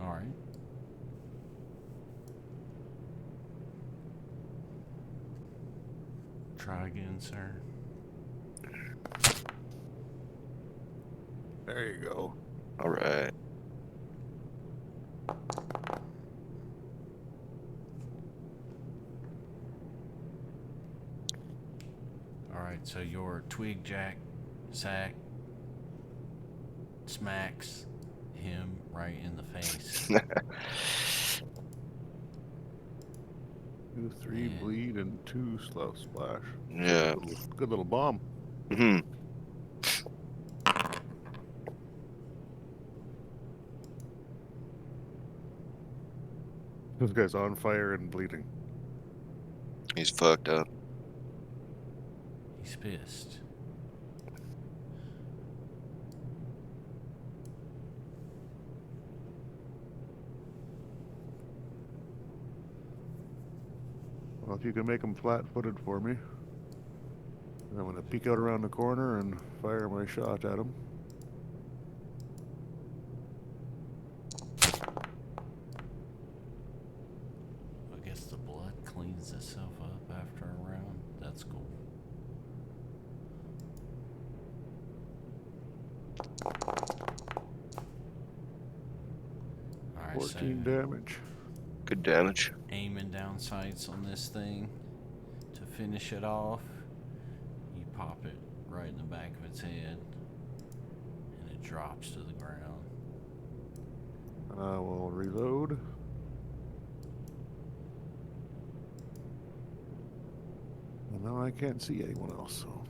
All right. Try again, sir. There you go. All right. All right, so your twig jack sack smacks him right in the face. 2, 3 bleed and 2 slow splash. Yeah. Good little bomb. Mm-hmm. This guy's on fire and bleeding. He's fucked up. He's pissed. Well, if you can make him flat-footed for me, I'm going to peek out around the corner and fire my shot at him. I guess the blood cleans itself up after a round. That's cool. All right, 14 so damage. Good damage. aiming down sights on this thing to finish it off. You pop it right in the back of its head, and it drops to the ground. I will reload. And now I can't see anyone else, so.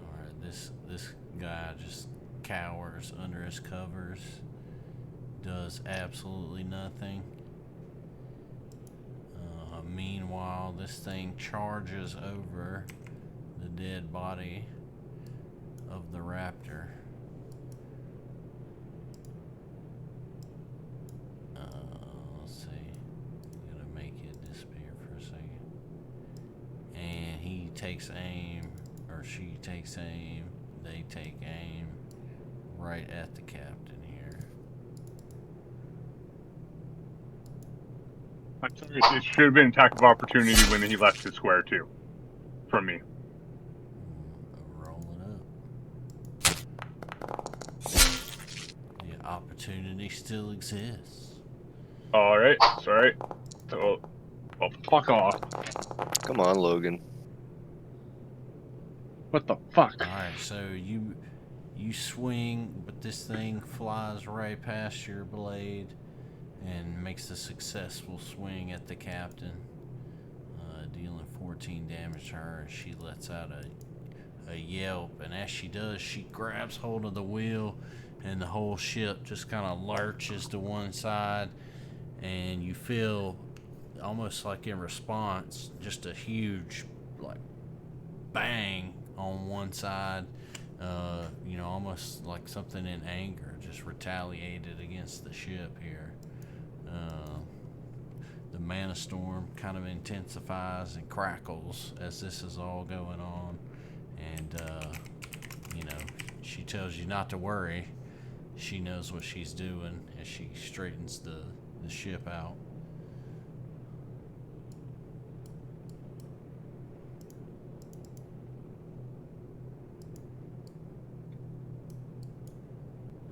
Alright, this guy just cowers under his covers, does absolutely nothing. Meanwhile, this thing charges over the dead body of the raptor. Let's see. I'm gonna make it disappear for a second. And he takes aim, or she takes aim, they take aim right at the captain here. I'm sorry, it should have been attack of opportunity when he left the square too. From me. Roll it up. The opportunity still exists. Alright, sorry. So, oh, fuck off. Come on, Logan. What the fuck? Alright, so you swing, but this thing flies right past your blade and makes a successful swing at the captain, dealing 14 damage to her, and she lets out a yelp, and as she does, she grabs hold of the wheel, and the whole ship just kind of lurches to one side, and you feel almost like in response just a huge like bang on one side, almost like something in anger just retaliated against the ship here. The mana storm kind of intensifies and crackles as this is all going on, and she tells you not to worry. She knows what she's doing as she straightens the ship out.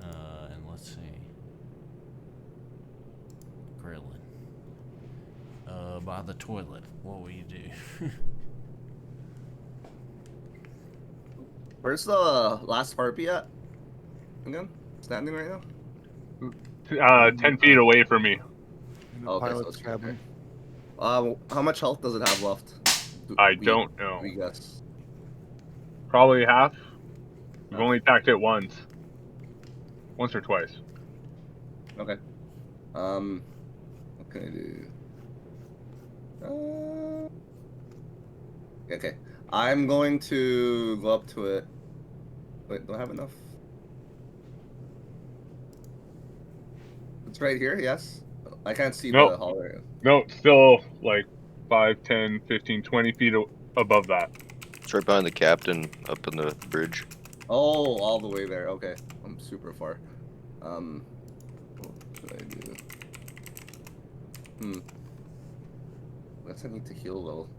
And let's see. Krillin. By the toilet, what will you do? Where's the last harpy at? Again? Standing right now? 10 feet away from me. In the Okay, so pilot's it's cabin. How much health does it have left? I don't know. We guess. Probably half. We've Oh. only attacked it once. Once or twice. Okay. What can I do? Okay. I'm going to go up to it. Wait, do I have enough? It's right here, yes? I can't see Nope. the hallway. No, still like 5, 10, 15, 20 feet above that. It's right behind the captain up on the bridge. Oh, all the way there. Okay, I'm super far. What should I do? I guess I need to heal though.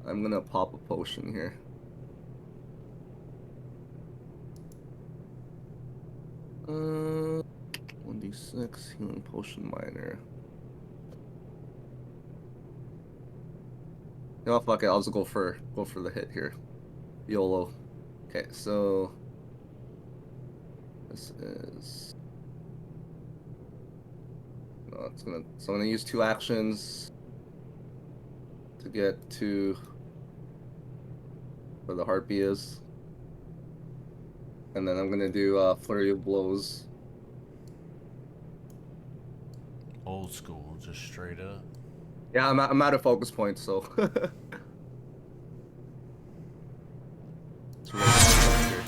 I'm gonna pop a potion here. Uh, 1d6 healing potion miner. You know, fuck it. I'll just go for the hit here. YOLO. Okay, so this is. No, it's gonna. So I'm gonna use 2 actions to get to where the harpy is, and then I'm gonna do flurry of blows. Old school, just straight up. Yeah, I'm out of focus points, so. It's really here.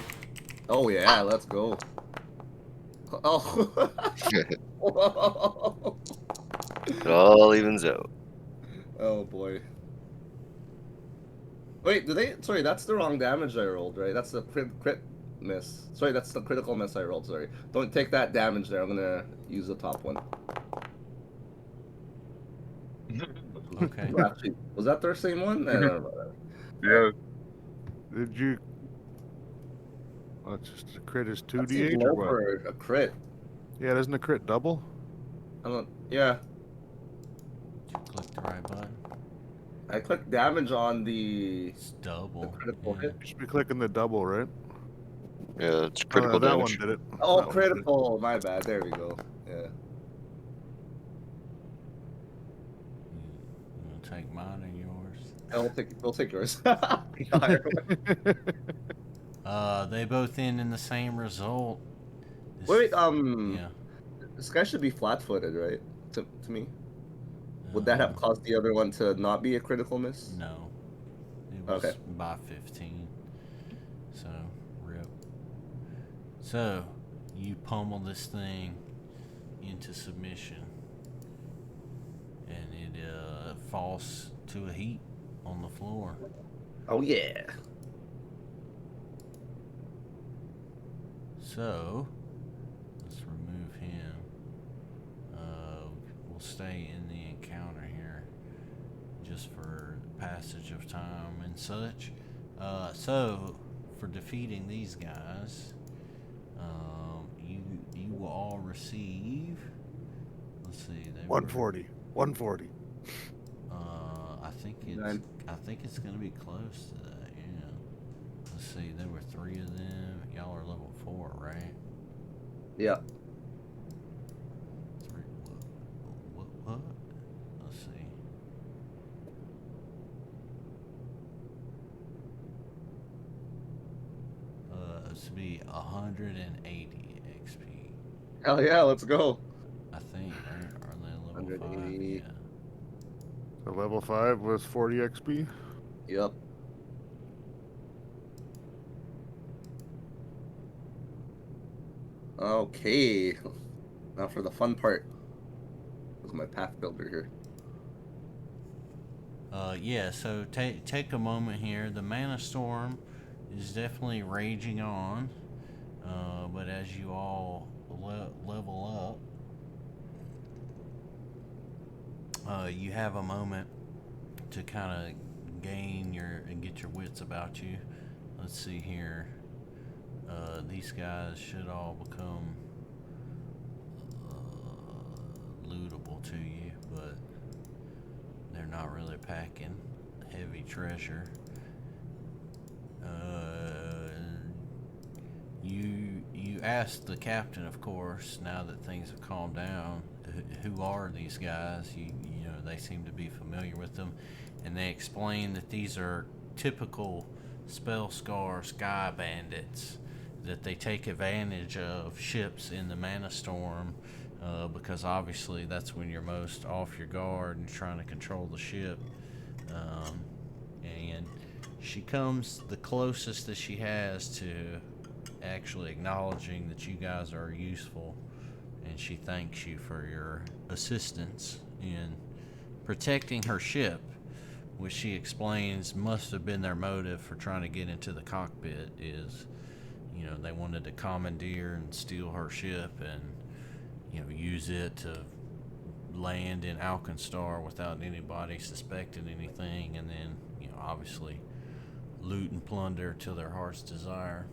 Oh yeah, let's go. Oh. It all evens out. Oh boy. Wait, did they? Sorry, that's the wrong damage I rolled, right? That's the crit miss. Sorry, that's the critical miss I rolled. Sorry, don't take that damage there. I'm gonna use the top one. Okay. Well, actually, was that their same one? I don't know. Yeah. Did you? That's just a crit is That seems 2d8 low or what? for a crit. Yeah, doesn't a crit double? I don't. Yeah, Did you click the right button? I clicked damage on the It's double. critical yeah. hit. You should be clicking the double, right? Yeah, it's Oh, critical that damage. one did it. Oh, That one did it. critical. My bad. There we go. Yeah. You want to take mine or yours? We'll take yours. They both end in the same result. This- Wait, Yeah. this guy should be flat-footed, right? To me, would that have Uh, caused the other one to not be a critical miss? No. It was Okay. by 15. So, rip. So, you pummel this thing into submission. And it falls to a heap on the floor. Oh yeah. So, let's remove him. We'll stay in the encounter here just for passage of time and such. So, for defeating these guys, you will all receive. Let's see. They were, 140. 140. Nine. I think it's gonna be close to that. Yeah. Let's see. There were 3 of them. Y'all are level 4, right? Yeah. 3. What? Let's see. It's to be 180 XP. Hell yeah, let's go. I think. Are they level 5? 180. Yeah. So level 5 was 40 XP. Yep. Okay. Now for the fun part. This is my path builder here. Yeah, so take a moment here. The mana storm is definitely raging on, but as you all level up, you have a moment to kind of gain and get your wits about you. Let's see here. These guys should all become lootable to you, but they're not really packing heavy treasure. You asked the captain, of course, now that things have calmed down, who are these guys? You know, they seem to be familiar with them, and they explain that these are typical Spellscar sky bandits, that they take advantage of ships in the mana storm, because obviously that's when you're most off your guard and trying to control the ship. And she comes the closest that she has to actually acknowledging that you guys are useful, and she thanks you for your assistance in protecting her ship, which she explains must have been their motive for trying to get into the cockpit, is you know, they wanted to commandeer and steal her ship and, you know, use it to land in Alkenstar without anybody suspecting anything, and then, you know, obviously loot and plunder till their heart's desire.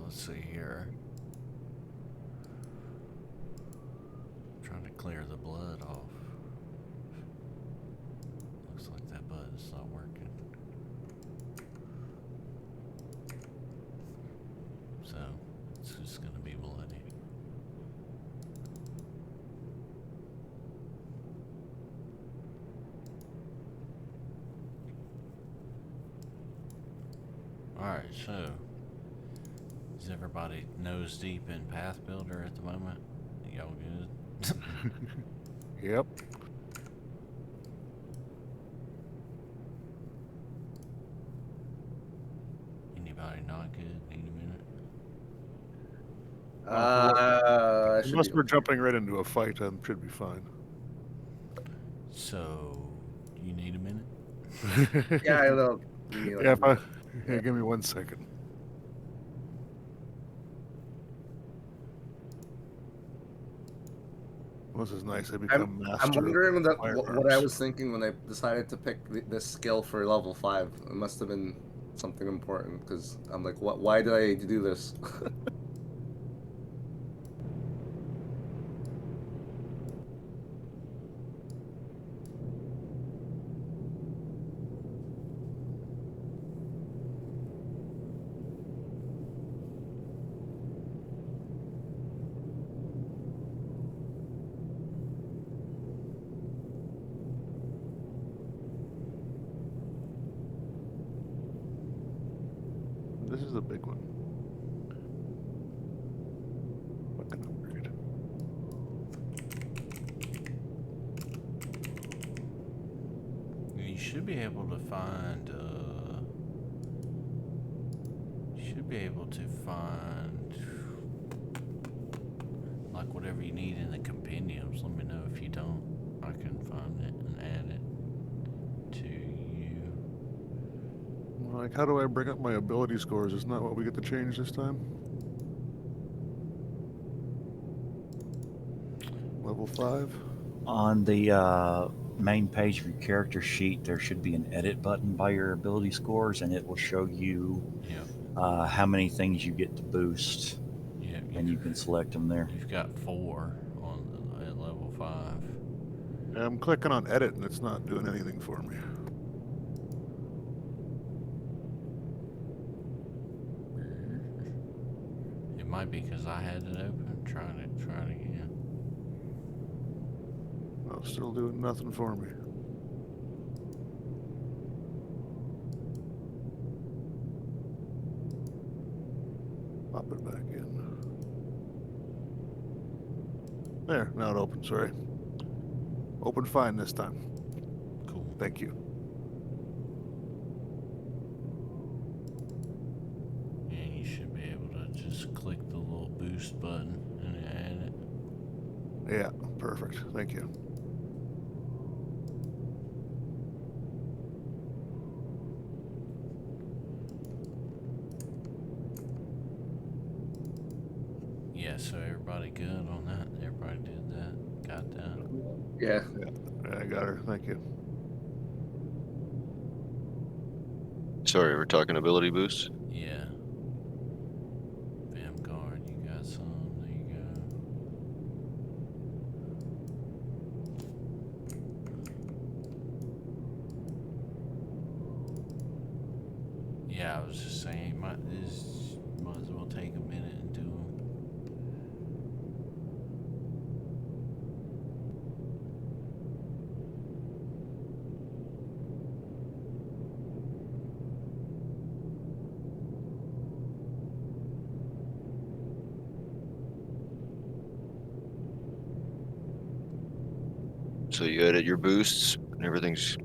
Let's see here. Trying to clear the blood off. Looks like that button's not working. So, it's just gonna be bloody. Alright, so is everybody nose deep in Path Builder at the moment? Y'all good? Yep. Anybody not good? Need a minute? I should Unless be- we're jumping right into a fight, I should be fine. So, you need a minute? Yeah, I know. You need, like, Yeah, give me 1 second. This is nice. I become master. I'm wondering of what I was thinking when I decided to pick this skill for level 5. It must have been something important, because I'm like, what? Why did I do this? This is a big one. Fucking upgrade. You should be able to find, like, whatever you need in the compendiums. Let me know if you don't. I can find it and add it to you. Like, how do I bring up my ability scores? Isn't that what we get to change this time? Level 5? On the main page of your character sheet, there should be an edit button by your ability scores, and it will show you how many things you get to boost. Yeah, And you can select them there. You've got 4 at level 5. Yeah, I'm clicking on edit and it's not doing anything for me. It might be because I had it open. Try it again. No, still doing nothing for me. Pop it back in. There, now it opens, sorry. Open fine this time. Cool. Thank you. And you should be able to just click the little boost button and add it. Yeah, perfect. Thank you. Yeah, so everybody good on that? Everybody did that? Got that? Yeah. I got her. Thank you. Sorry, we're talking ability boosts. Yeah. Vanguard, you got some. There you go. Yeah, I was just saying, might as well take a minute and do them. So you edit your boosts and everything's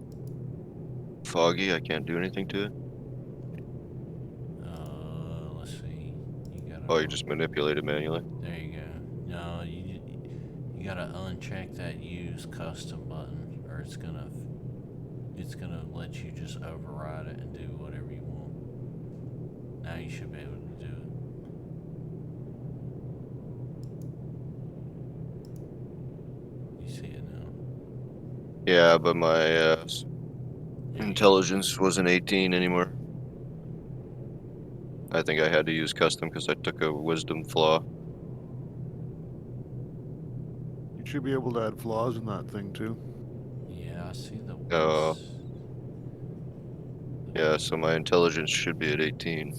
foggy. I can't do anything to it. Let's see. You got Oh, you just manipulate it manually. There you go. No, you gotta uncheck that use custom button, or it's gonna let you just override it and do whatever you want. Now you should be able to do it. You see it now. Yeah, but my intelligence wasn't 18 anymore. I think I had to use custom because I took a wisdom flaw. You should be able to add flaws in that thing too. Yeah, I see the Oh. ones. Yeah, so my intelligence should be at 18.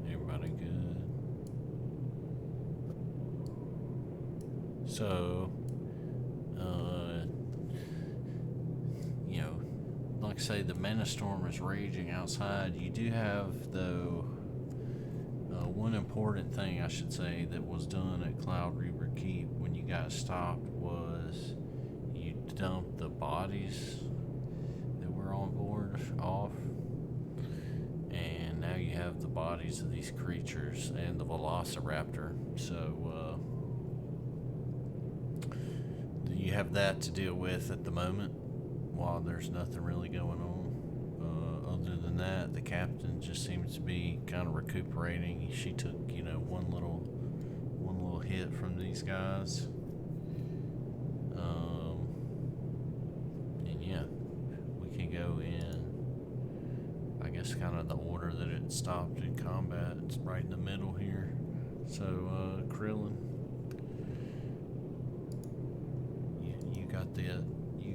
Everybody good? So, you know, like I say, the mana storm is raging outside. You do have, though, one important thing I should say that was done at Cloud Reaver Keep when you guys stopped was you dumped the bodies that were on board off, and now you have the bodies of these creatures and the Velociraptor. So you have that to deal with at the moment while there's nothing really going on. Other than that, the captain just seems to be kind of recuperating. She took, you know, one little hit from these guys. And yeah, we can go in, I guess, kind of the order that it stopped in combat. It's right in the middle here. So, Krillin, you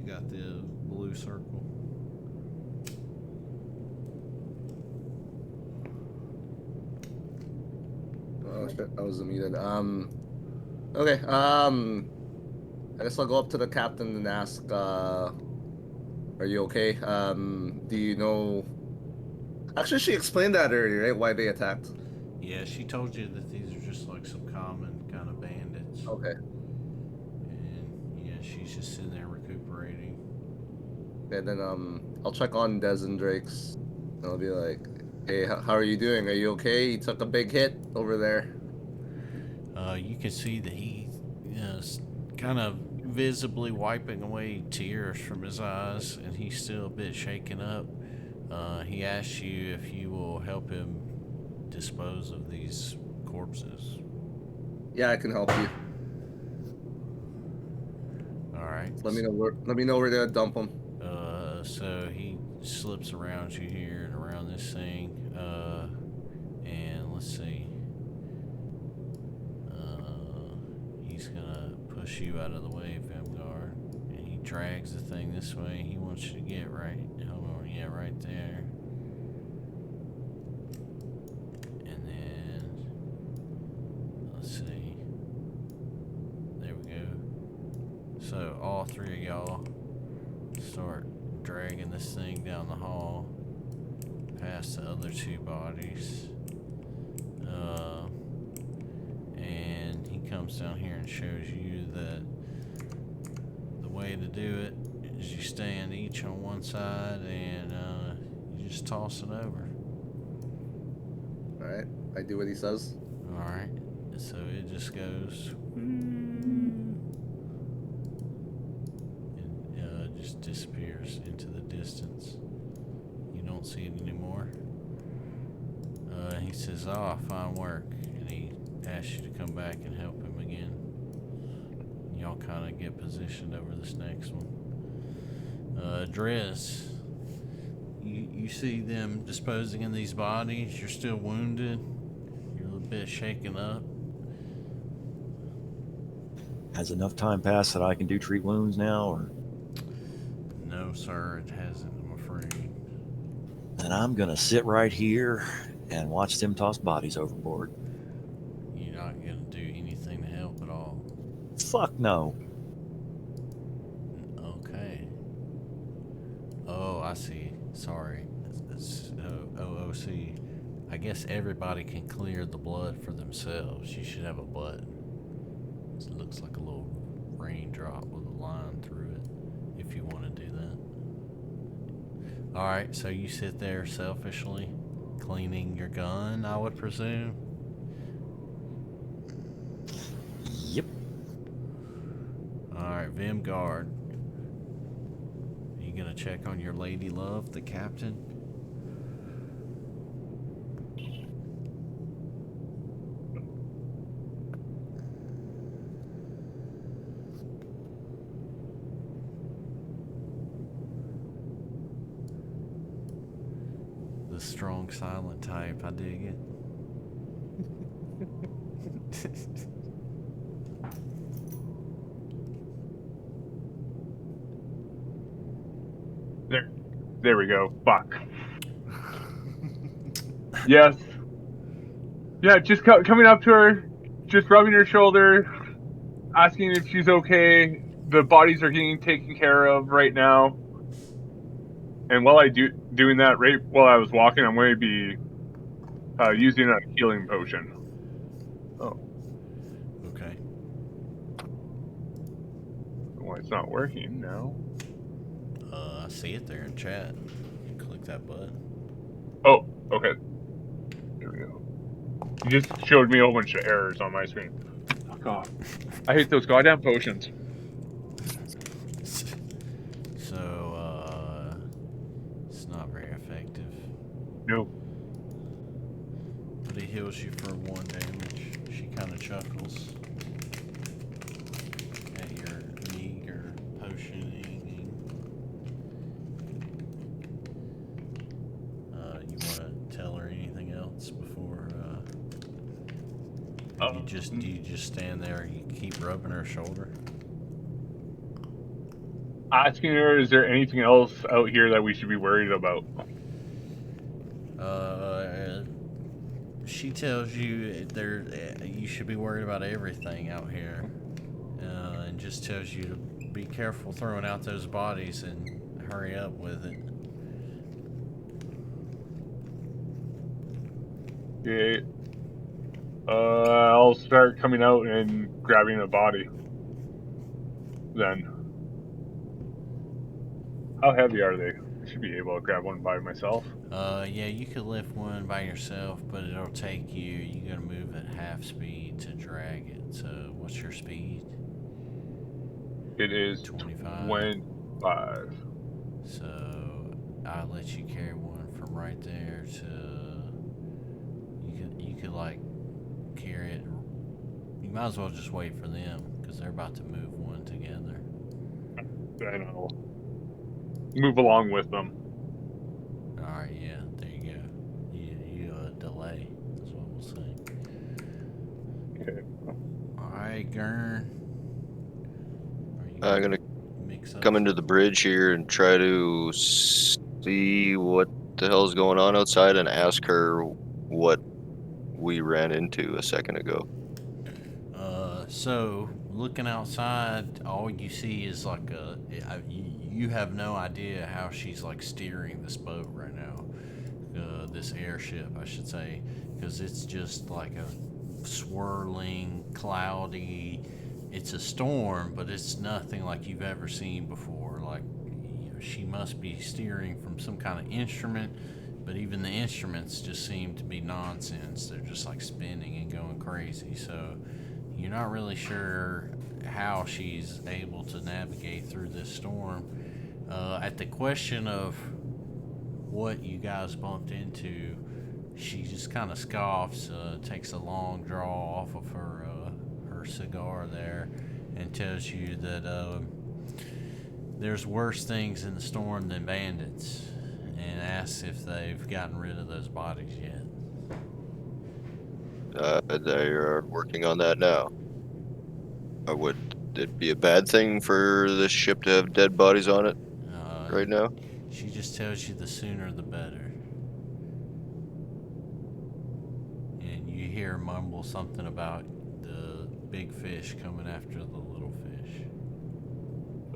got the blue circle. Oh shit, I was muted. Okay. I guess I'll go up to the captain and ask, are you okay? Do you know? Actually, she explained that earlier, right? Why they attacked. Yeah, she told you that these are just like some common kind of bandits. Okay. And yeah, she's just sitting there recuperating. And then I'll check on Des and Drake's. And I'll be like, hey, how are you doing? Are you okay? He took a big hit over there. You can see that he is kind of visibly wiping away tears from his eyes, and he's still a bit shaken up. He asks you if you will help him dispose of these corpses. Yeah, I can help you. All right. Let me know where to dump them. So he slips around you here and around this thing. And let's see. He's gonna push you out of the way, Vemgar, and he drags the thing this way. He wants you to get right. Hold on, yeah, right there. And then let's see. There we go. So all three of y'all start dragging this thing down the hall past the other two bodies. And he comes down here and shows you that the way to do it is you stand each on one side and you just toss it over. Alright, I do what he says. Alright, so it just goes and just disappears into the distance. You don't see it anymore. He says, "Oh, fine work," and he asks you to come back and help him again. Y'all kind of get positioned over this next one. Drez, you see them disposing in these bodies. You're still wounded. You're a little bit shaken up. Has enough time passed that I can do treat wounds now, or? No, sir, it hasn't, I'm afraid. And I'm gonna sit right here and watch them toss bodies overboard. You're not gonna do anything to help at all. Fuck no. Okay. Oh, I see. Sorry. It's OOC. I guess everybody can clear the blood for themselves. You should have a button. It looks like a little raindrop with a line through it, if you want to do that. Alright, so you sit there selfishly cleaning your gun, I would presume? Yep. Alright, Vimgard. Are you gonna check on your lady love, the captain? The strong silent type, I dig it. There we go. Fuck. Yes. Yeah, just coming up to her, just rubbing her shoulder, asking if she's okay. The bodies are getting taken care of right now. And while doing that, right while I was walking, I'm going to be using a healing potion. Oh. Okay. Well, it's not working now. I see it there in chat. Click that button. Oh, okay. Here we go. You just showed me a whole bunch of errors on my screen. Fuck off. I hate those goddamn potions. So, it's not very effective. No. But it heals you for 1 damage. She kind of chuckles at your meager potioning. You want to tell her anything else before? Do you just stand there and you keep rubbing her shoulder? Asking her, is there anything else out here that we should be worried about? She tells you you should be worried about everything out here, and just tells you to be careful throwing out those bodies and hurry up with it. Okay. I'll start coming out and grabbing a body. Then. How heavy are they? I should be able to grab one by myself. Yeah, you could lift one by yourself, but it'll take you gotta move at half speed to drag it. So, what's your speed? It is 25. 25. So, I'll let you carry one from right there to... You could like, carry it... You might as well just wait for them, because they're about to move one together. Then I'll move along with them. Alright, yeah, there you go. You delay, that's what we'll say. Okay. Alright, Gurn. I'm gonna mix up come into the bridge here and try to see what the hell's going on outside and ask her what we ran into a second ago. So looking outside, all you see is like you have no idea how she's like steering this boat right now, this airship I should say, because it's just like a swirling, cloudy, it's a storm, but it's nothing like you've ever seen before. Like, you know, she must be steering from some kind of instrument, but even the instruments just seem to be nonsense. They're just like spinning and going crazy. So you're not really sure how she's able to navigate through this storm. At the question of what you guys bumped into, she just kind of scoffs, takes a long draw off of her cigar there, and tells you that there's worse things in the storm than bandits, and asks if they've gotten rid of those bodies yet. They are working on that now. Would it be a bad thing for this ship to have dead bodies on it right now? She just tells you the sooner the better. And you hear her mumble something about the big fish coming after the little fish.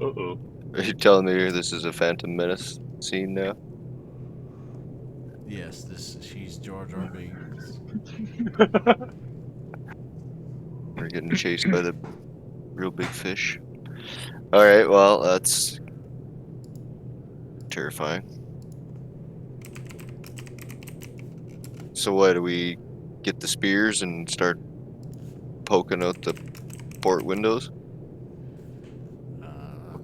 Uh-oh. Are you telling me this is a Phantom Menace scene now? Yes, she's George R. B. We're getting chased by the real big fish. Alright, well, that's terrifying. So what, do we get the spears and start poking out the port windows?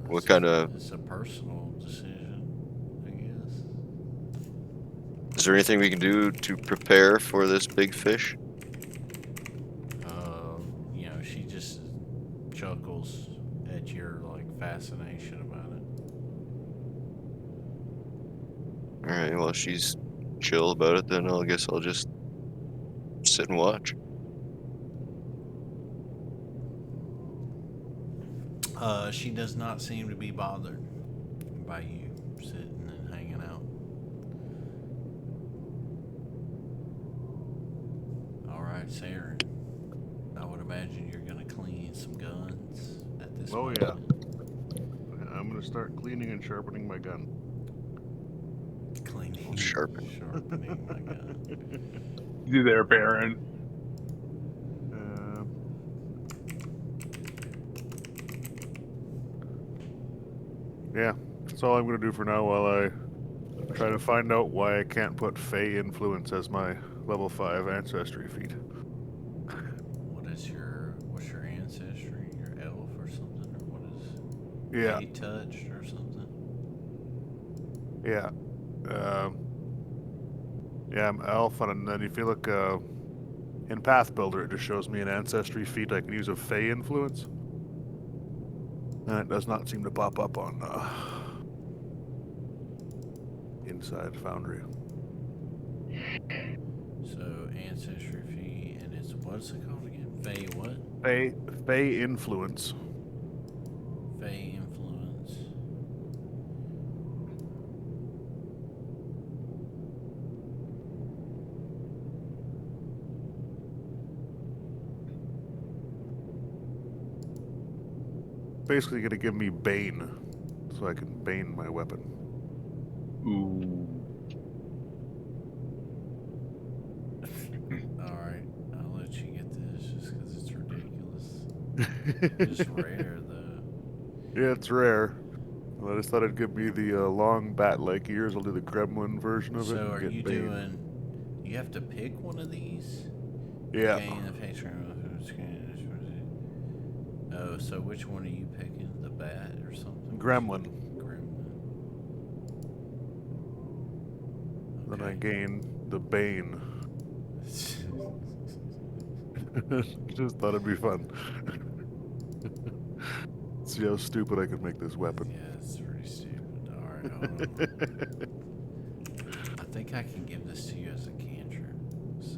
What kind of... It's a personal decision, I guess. Is there anything we can do to prepare for this big fish? You know, she just chuckles at your, like, fascination about it. Alright, well, she's chill about it, then I guess I'll just sit and watch. She does not seem to be bothered by you sitting and hanging out. Alright, Saren. I would imagine you're gonna clean some guns at this Oh, moment. yeah. I'm going to start cleaning and sharpening my gun. Cleaning, Sharpening my gun. You there, Baron? Yeah, that's all I'm going to do for now while I try to find out why I can't put Fey Influence as my level 5 ancestry feat. What's your ancestry? Your elf or something? Or what is Yeah. Fey touched or something? Yeah. Yeah, I'm elf, and then if you look in Path Builder, it just shows me an ancestry feat I can use of Fey Influence. And it does not seem to pop up on inside Foundry. So ancestry fee, and it's what's it called again? Fey what? Fey Influence. Fey influence. Basically going to give me Bane, so I can Bane my weapon. Ooh. Alright, I'll let you get this just because it's ridiculous. It's rare though. Yeah, it's rare. Well, I just thought it'd give me the long bat-like ears. I'll do the gremlin version of it. So and are get you Bane. doing, you have to pick one of these? Yeah. Gain the face Oh, so which one are you picking? The bat or something? Gremlin. Gremlin. Then I Okay. gain the Bane. Just thought it'd be fun. See how stupid I could make this weapon. Yeah, it's pretty stupid. Alright, hold on. I think I can give this to you as a cantrip. Let's see.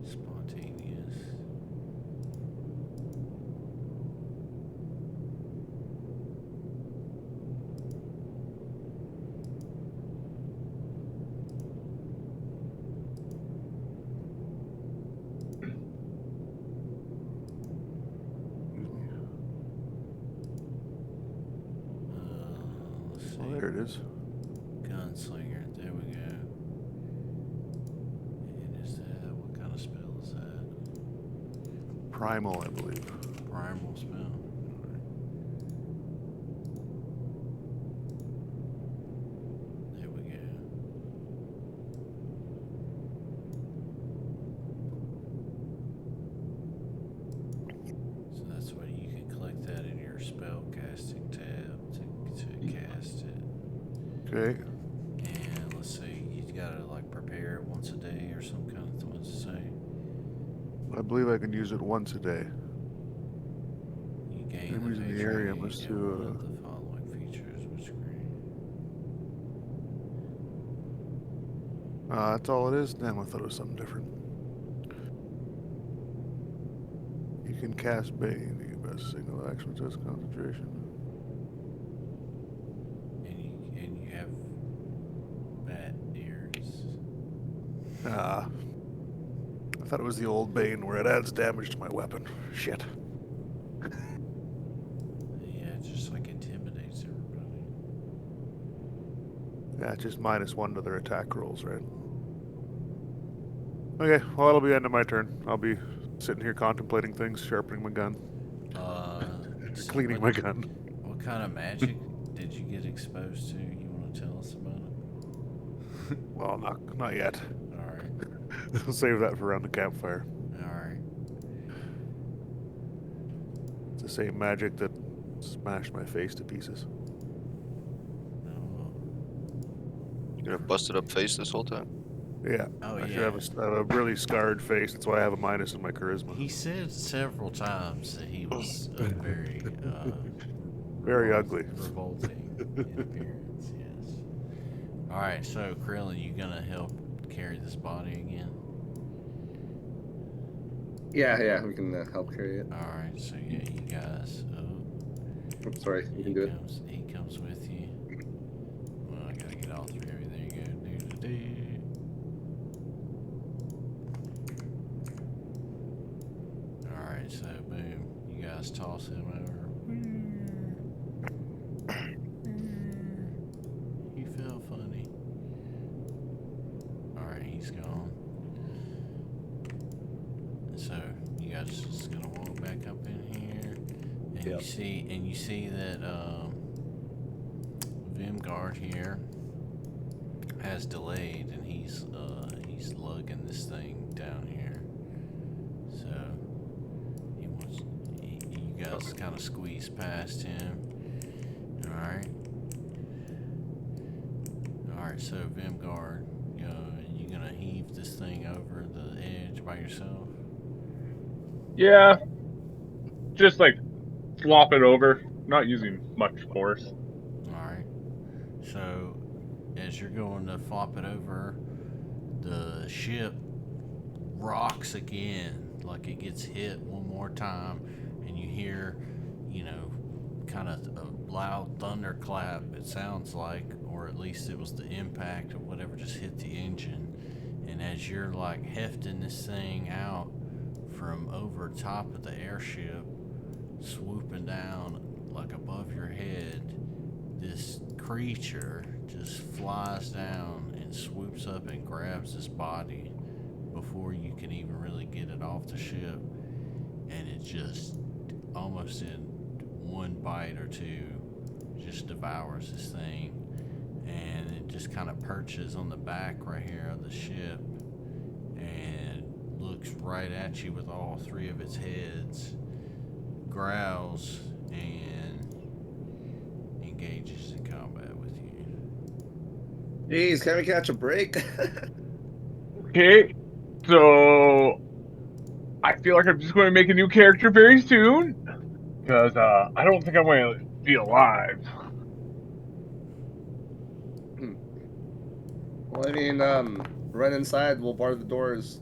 Spontaneous. Let's see. Oh, there it is. Gunslinger. There we go. And is that, what kind of spell is that? Primal, I believe. Primal spell. Alright. There we go. So that's why you can click that in your spell casting tab to cast it. Okay. And let's see, you gotta like prepare it once a day or some kind of what's it say? I believe I can use it once a day. You gain Enemies in the area must the do. following features would screen. That's all it is. Damn, I thought it was something different. You can cast Bane. You best single action test concentration. And you have bat ears. I thought it was the old Bane where it adds damage to my weapon. Shit. Yeah, it just like intimidates everybody. Yeah, it's just -1 to their attack rolls, right? Okay, well, that'll be the end of my turn. I'll be sitting here contemplating things, sharpening my gun, So cleaning my gun. What kind of magic did you get exposed to? You want to tell us about it? Well, not yet. All right. I'll save that for around the campfire. All right. It's the same magic that smashed my face to pieces. Oh, You have busted up face this whole time. Yeah. Oh, I should yeah. have a really scarred face. That's why I have a minus in my charisma. he said several times that he was very, Very ugly. revolting in appearance. Yes. All right. So, Krillin, you gonna help carry this body again? Yeah, we can help carry it. All right. So yeah, you guys. Oops, sorry, you can do it. He comes with you. Well, I gotta get all three of you. There you go. Do. Alright, so boom. You guys toss him over. He felt funny. Alright, he's gone. So you guys just gonna walk back up in here. And Yep. you see that Vimgard here has delayed, and he's lugging this thing down here. So you guys kind of squeeze past him. All right. So Vimgard, you gonna heave this thing over the edge by yourself? Yeah. Just like flop it over, not using much force. Alright. So, as you're going to flop it over, the ship rocks again, like it gets hit one more time, and you hear, kind of a loud thunderclap, it sounds like, or at least it was the impact of whatever just hit the engine. And as you're like hefting this thing out from over top of the airship, swooping down like above your head, this creature just flies down and swoops up and grabs this body before you can even really get it off the ship, and it just almost in one bite or two just devours this thing, and it just kind of perches on the back right here of the ship and looks right at you with all three of its heads, growls, and engages in combat with you. Jeez, can we catch a break? Okay, so I feel like I'm just going to make a new character very soon, because I don't think I'm going to be alive. Well, I mean, run inside, we'll bar the doors.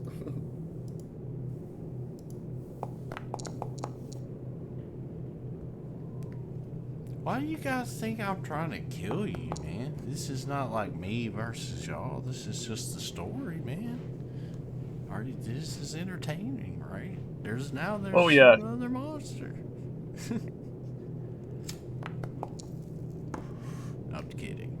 Why do you guys think I'm trying to kill you, man? This is not like me versus y'all. This is just the story, man. This is entertaining, right? There's Oh, yeah. another monster. I'm kidding.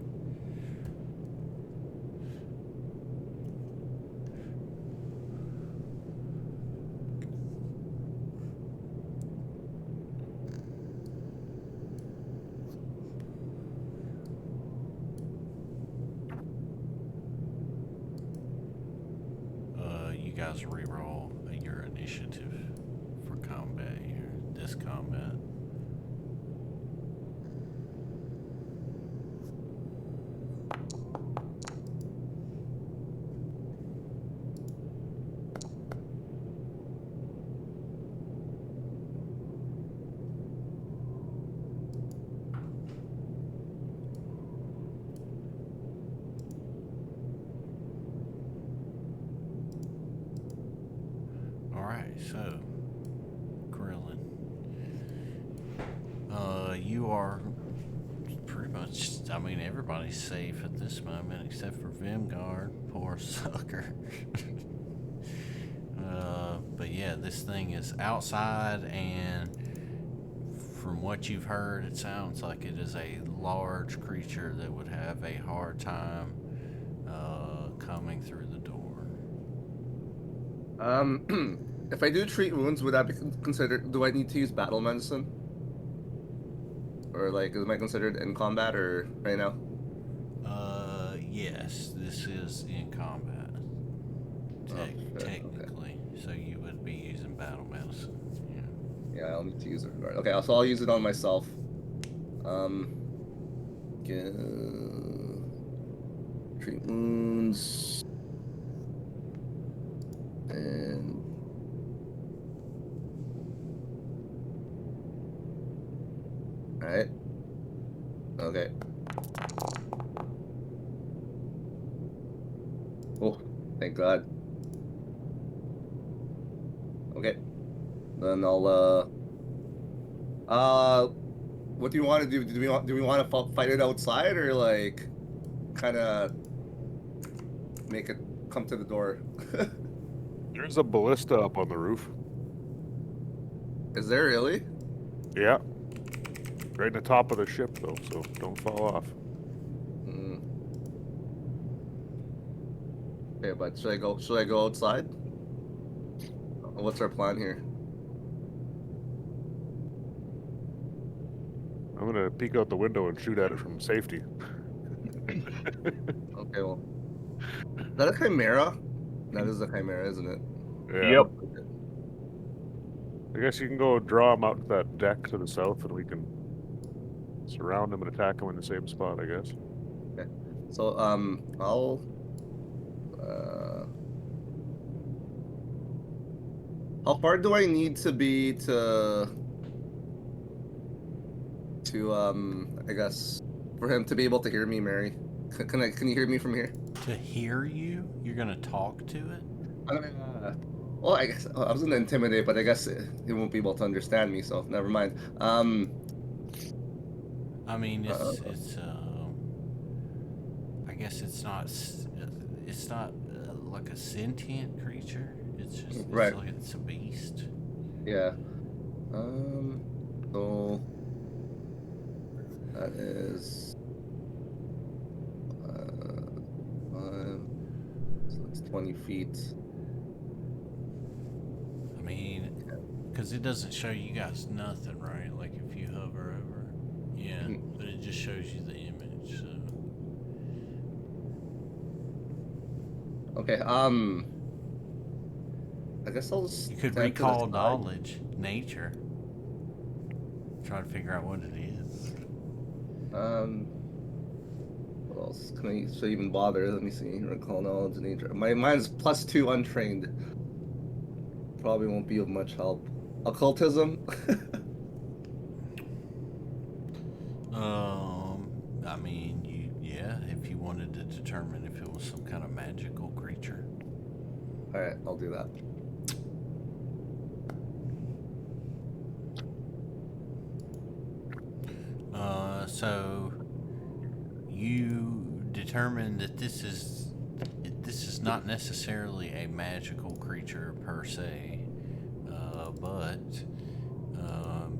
You guys reroll your initiative for combat here. This combat. so Krillin, you are pretty much. I mean, everybody's safe at this moment except for Vimgard. Poor sucker. But yeah, this thing is outside, and from what you've heard, it sounds like it is a large creature that would have a hard time coming through the door. If I do treat wounds, would that be considered? Do I need to use battle medicine, or like, am I considered in combat or right now? Yes, this is in combat. Shit, Technically, so you would be using battle medicine. Yeah. Yeah, I'll need to use it. Okay, so I'll use it on myself. Treat wounds. And alright. Okay. Oh, thank God. Okay. Then I'll what do you want to do? Do we want to fight it outside, or like kind of make it come to the door? There's a ballista up on the roof. Is there really? Yeah. Right in the top of the ship, though, so don't fall off. Okay, but should I go outside? What's our plan here? I'm gonna peek out the window and shoot at it from safety. Okay, well, is that a chimera? That is a chimera, isn't it? Yeah. Yep. I guess you can go draw him out to that deck to the south, and we can surround him and attack him in the same spot, I guess. Okay. So I'll how far do I need to be to I guess for him to be able to hear me, Mary? Can you hear me from here? To hear you, you're gonna talk to it. Well, I guess I was gonna intimidate, but I guess he won't be able to understand me, so never mind. I mean, I guess it's not like a sentient creature. It's just Right. Like it's a beast. Yeah. So that is 5, so it's 20 feet. I mean, because it doesn't show you guys nothing, right? Like if you hover over, yeah, but it just shows you the image. So. Okay. I guess I'll just. You could stand to the recall side. knowledge, nature. Try to figure out what it is. What else can I should I even bother? Let me see. Recall knowledge, nature. Mine's +2 untrained. Probably won't be of much help. Occultism. I mean, if you wanted to determine if it was some kind of magical creature. All right, I'll do that. So you determine that this is not necessarily a magical creature per se, but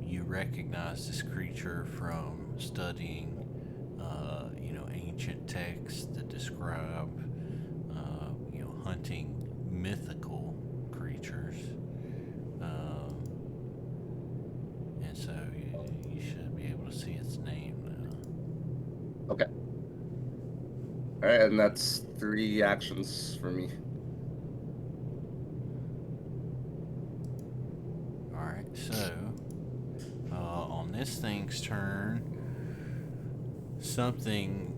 you recognize this creature from studying, ancient texts that describe, hunting mythical creatures, and so you should be able to see its name now. Okay. All right, and that's 3 actions for me. All right, so on this thing's turn, something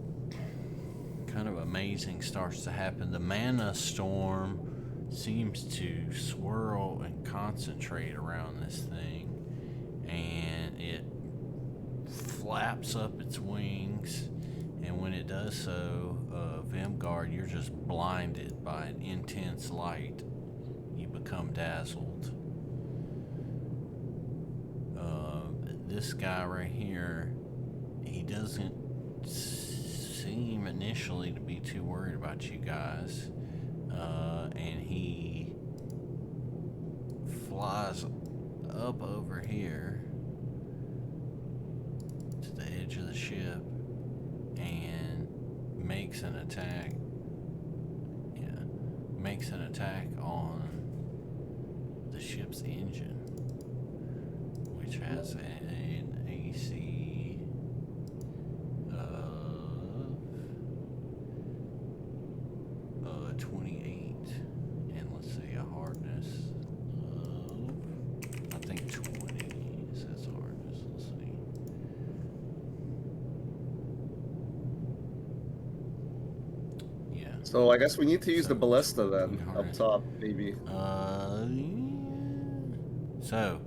kind of amazing starts to happen. The mana storm seems to swirl and concentrate around this thing, and it flaps up its wings, and when it does so, Vimgard, you're just blinded by an intense light. You become dazzled, this guy right here, he doesn't seem initially to be too worried about you guys. And he flies up over here to the edge of the ship and makes an attack. Yeah, makes an attack on the ship's engine, which has an AC of 28, and let's see, a hardness of, I think 20 says hardness. Let's see. Yeah. So I guess we need to use So, the ballista then, 20 up hardness. top, maybe. So,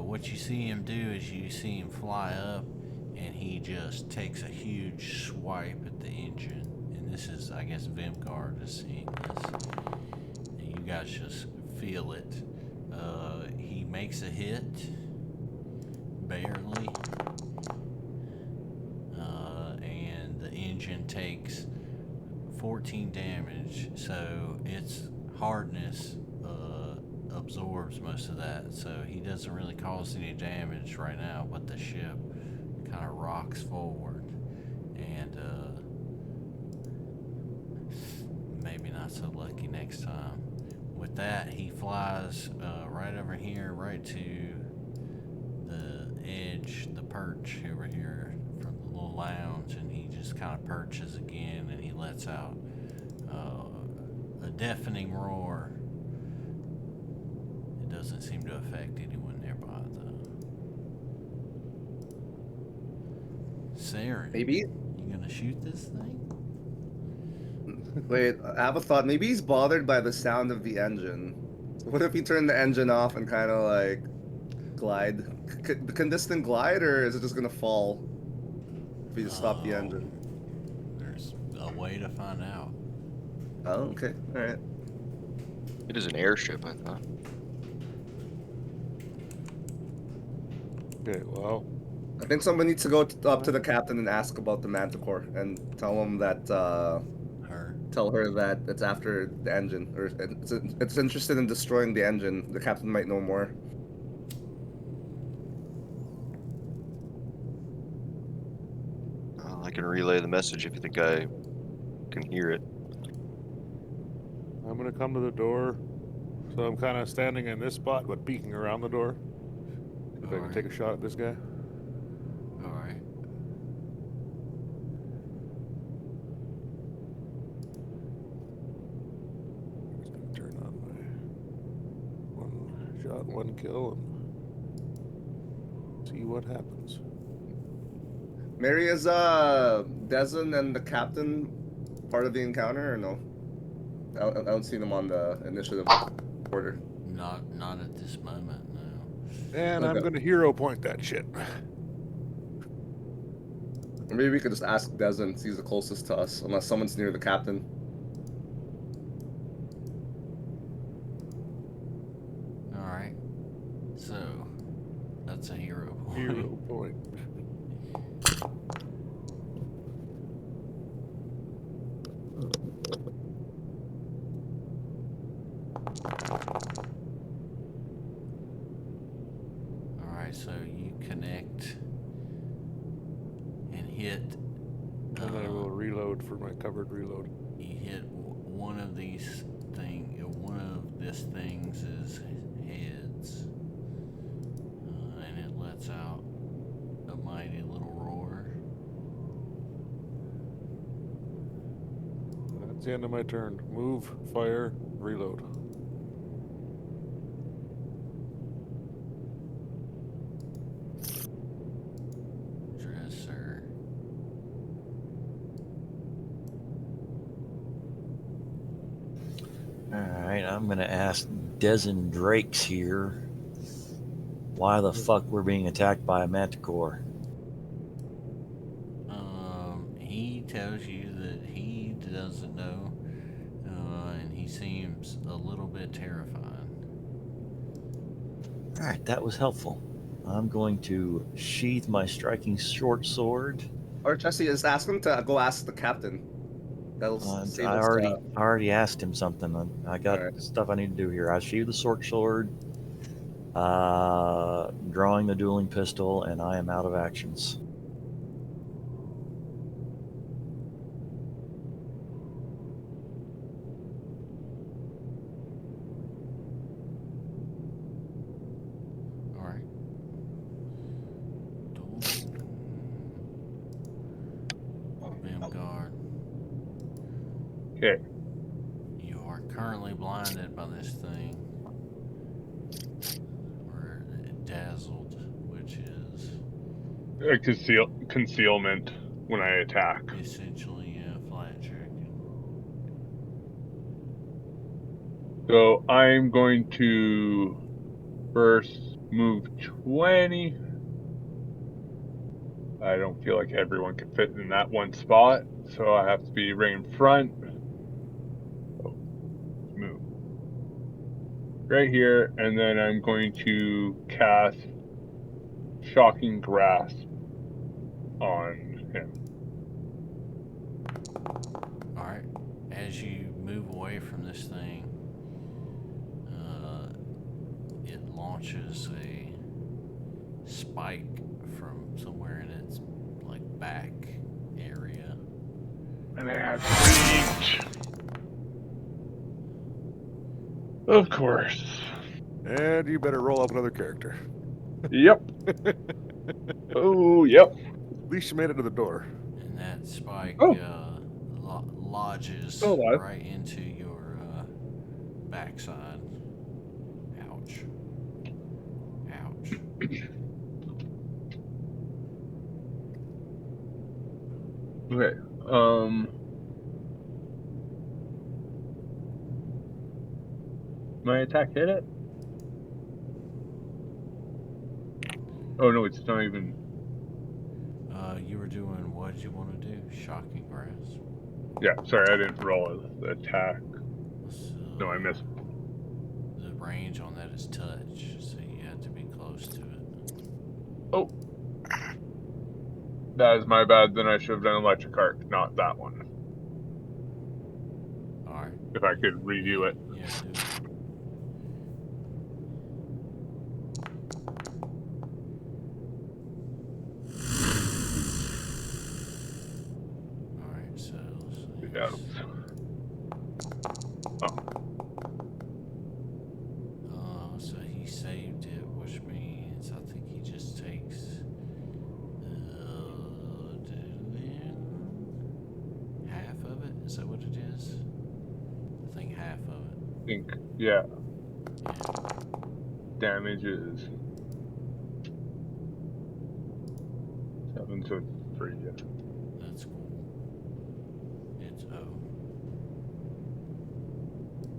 what you see him do is you see him fly up, and he just takes a huge swipe at the engine. And this is, I guess, Vimgard is seeing this. And you guys just feel it. He makes a hit, barely. And the engine takes 14 damage, so its hardness absorbs most of that, so he doesn't really cause any damage right now, but the ship kind of rocks forward, and maybe not so lucky next time. With that, he flies right over here, right to the edge, the perch over here from the little lounge, and he just kind of perches again, and he lets out a deafening roar. It doesn't seem to affect anyone nearby, though. Saren, Maybe? you gonna shoot this thing? Wait, I have a thought. Maybe he's bothered by the sound of the engine. What if he turned the engine off and kind of like glide? Can this thing glide, or is it just gonna fall if you just stop the engine? There's a way to find out. Oh, okay. All right. It is an airship, I thought. Okay, well, I think someone needs to go up to the captain and ask about the manticore and tell him that. Tell her that it's after the engine, or it's interested in destroying the engine. The captain might know more. I can relay the message if you think I can hear it. I'm gonna come to the door. So I'm kind of standing in this spot, but peeking around the door. If I can Alright. take a shot at this guy. Alright. I'm just gonna turn on my one shot, one kill, and see what happens. Mary, is Dezen and the captain part of the encounter, or no? I don't see them on the initiative order. Not at this moment, no. And I'm Okay. gonna hero point that shit. Or maybe we could just ask Dezen, he's the closest to us, unless someone's near the captain. Alright. So, that's a hero point. Hero point. Alright, so you connect and hit. And I will reload for my covered reload. You hit one of these one of this thing's heads, and it lets out a mighty little roar. That's the end of my turn. Move, fire, reload. Drez, sir. Alright, I'm gonna ask Dezen Drakes here why the fuck we're being attacked by a manticore. He tells you that he doesn't know, and he seems a little bit terrified. Alright, that was helpful. I'm going to sheath my striking short sword. Or Jesse, just ask him to go ask the captain. That'll save I us. already asked him something. I got Alright. stuff I need to do here. I sheathe the short sword, drawing the dueling pistol, and I am out of actions. All right. Guard. Okay. You are currently blinded by this thing, or dazzled, which is Concealment when I attack. essentially flat tracking. So I'm going to first move 20. I don't feel like everyone can fit in that one spot, so I have to be right in front. So, move right here, and then I'm going to cast Shocking Grasp on him. All right. As you move away from this thing, it launches a spike from somewhere in its back area. And I have reach. Of course. And you better roll up another character. Yep. Oh, yep. At least you made it to the door. And that spike Oh. lodges Still alive. right into your backside. Ouch. Ouch. Okay. My attack hit it? Oh no, it's not even. You were doing what did you want to do? Shocking Grasp. Yeah, sorry, I didn't roll the attack. So No, I missed. the range on that is touch, so you have to be close to it. Oh. That is my bad. Then I should have done electric arc, not that one. Alright. If I could review it. Yeah, do it. Alright, so let's see. Yeah. So he saved it, which means I think he just takes half of it. Is that what it is? I think half of it. I think, yeah. Yeah. Damage is 7 to 3. Yeah. That's cool. It's O.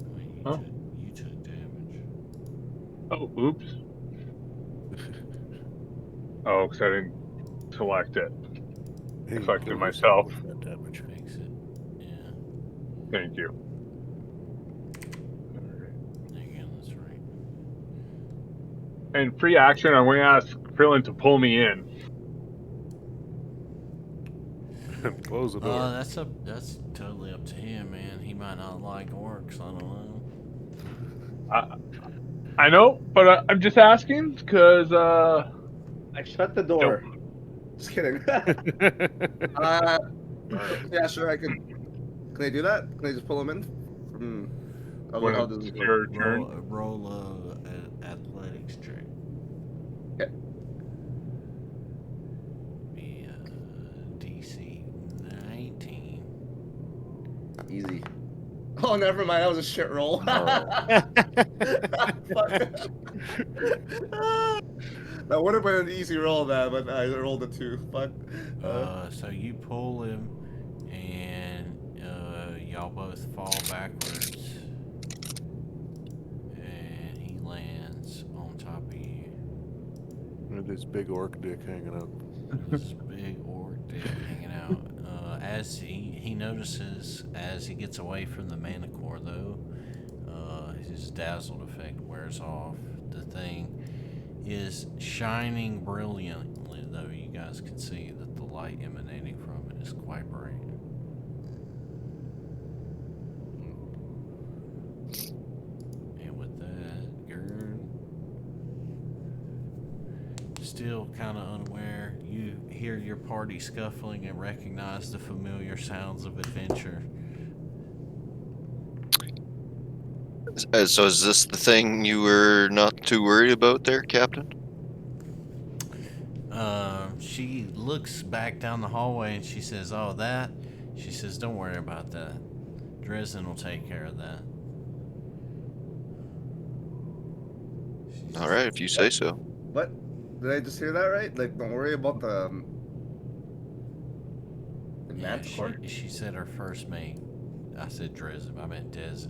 I mean, Huh? you took damage. Oh, oops. Oh, because I didn't select it. Hey, Affected please, myself. with that damage. Fix it. Yeah. Thank you. Again, that's right. And free action, I'm going to ask Krillin to pull me in. Close the door. That's totally up to him, man. He might not like orcs. I don't know. I know, but I'm just asking because I shut the door. Just kidding. Yeah, sure, I could. Can I do that? Can I just pull him in? How when does it's it work? your turn. Roll an athletics check. Okay. Be DC 19. Easy. Oh, never mind. That was a shit roll. That would have been an easy roll, man, but I rolled a 2. Fuck. So you pull him, and y'all both fall backwards, and he lands on top of you. And this big orc dick hanging out. This big orc dick hanging out. As he notices, as he gets away from the mana core, though, his dazzled effect wears off. The thing is shining brilliantly, though you guys can see that the light emanating from it is quite bright. And with that, Gurn, still kind of unaware, you hear your party scuffling and recognize the familiar sounds of adventure. So is this the thing you were not too worried about there, Captain? She looks back down the hallway and she says, "Oh, that?" She says, "Don't worry about that. Drez will take care of that." All right, if you say so. What? Did I just hear that right? Like, don't worry about the Yeah, manticore? she said her first mate. I said Drez. I meant Des.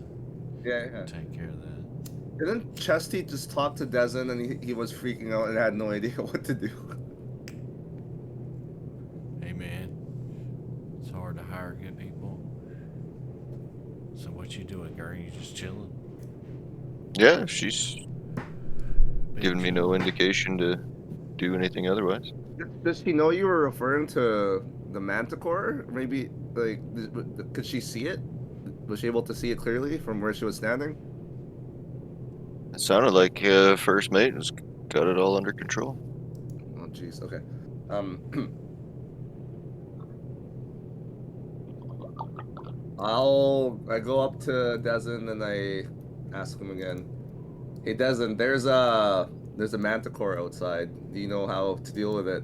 Yeah. Take care of that. Didn't Chesty just talk to Dezen and he was freaking out and had no idea what to do? Hey man, it's hard to hire good people. So what you doing, girl? You just chilling? Yeah, she's giving me no indication to do anything otherwise. Does she know you were referring to the manticore? Maybe, like, could she see it? Was she able to see it clearly from where she was standing? It sounded like First Mate has got it all under control. Oh, jeez. Okay. I go up to Dezen and I ask him again. Hey, Dezen, there's a manticore outside. Do you know how to deal with it?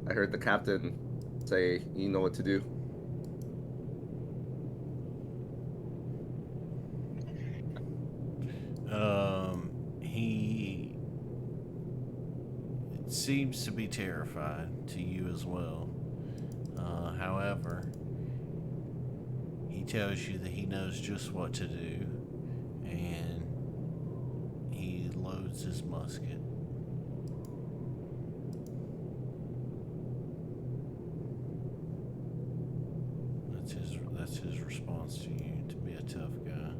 I heard the captain say you know what to do. He seems to be terrified to you as well. However, he tells you that he knows just what to do, and he loads his musket. That's his response to you, to be a tough guy.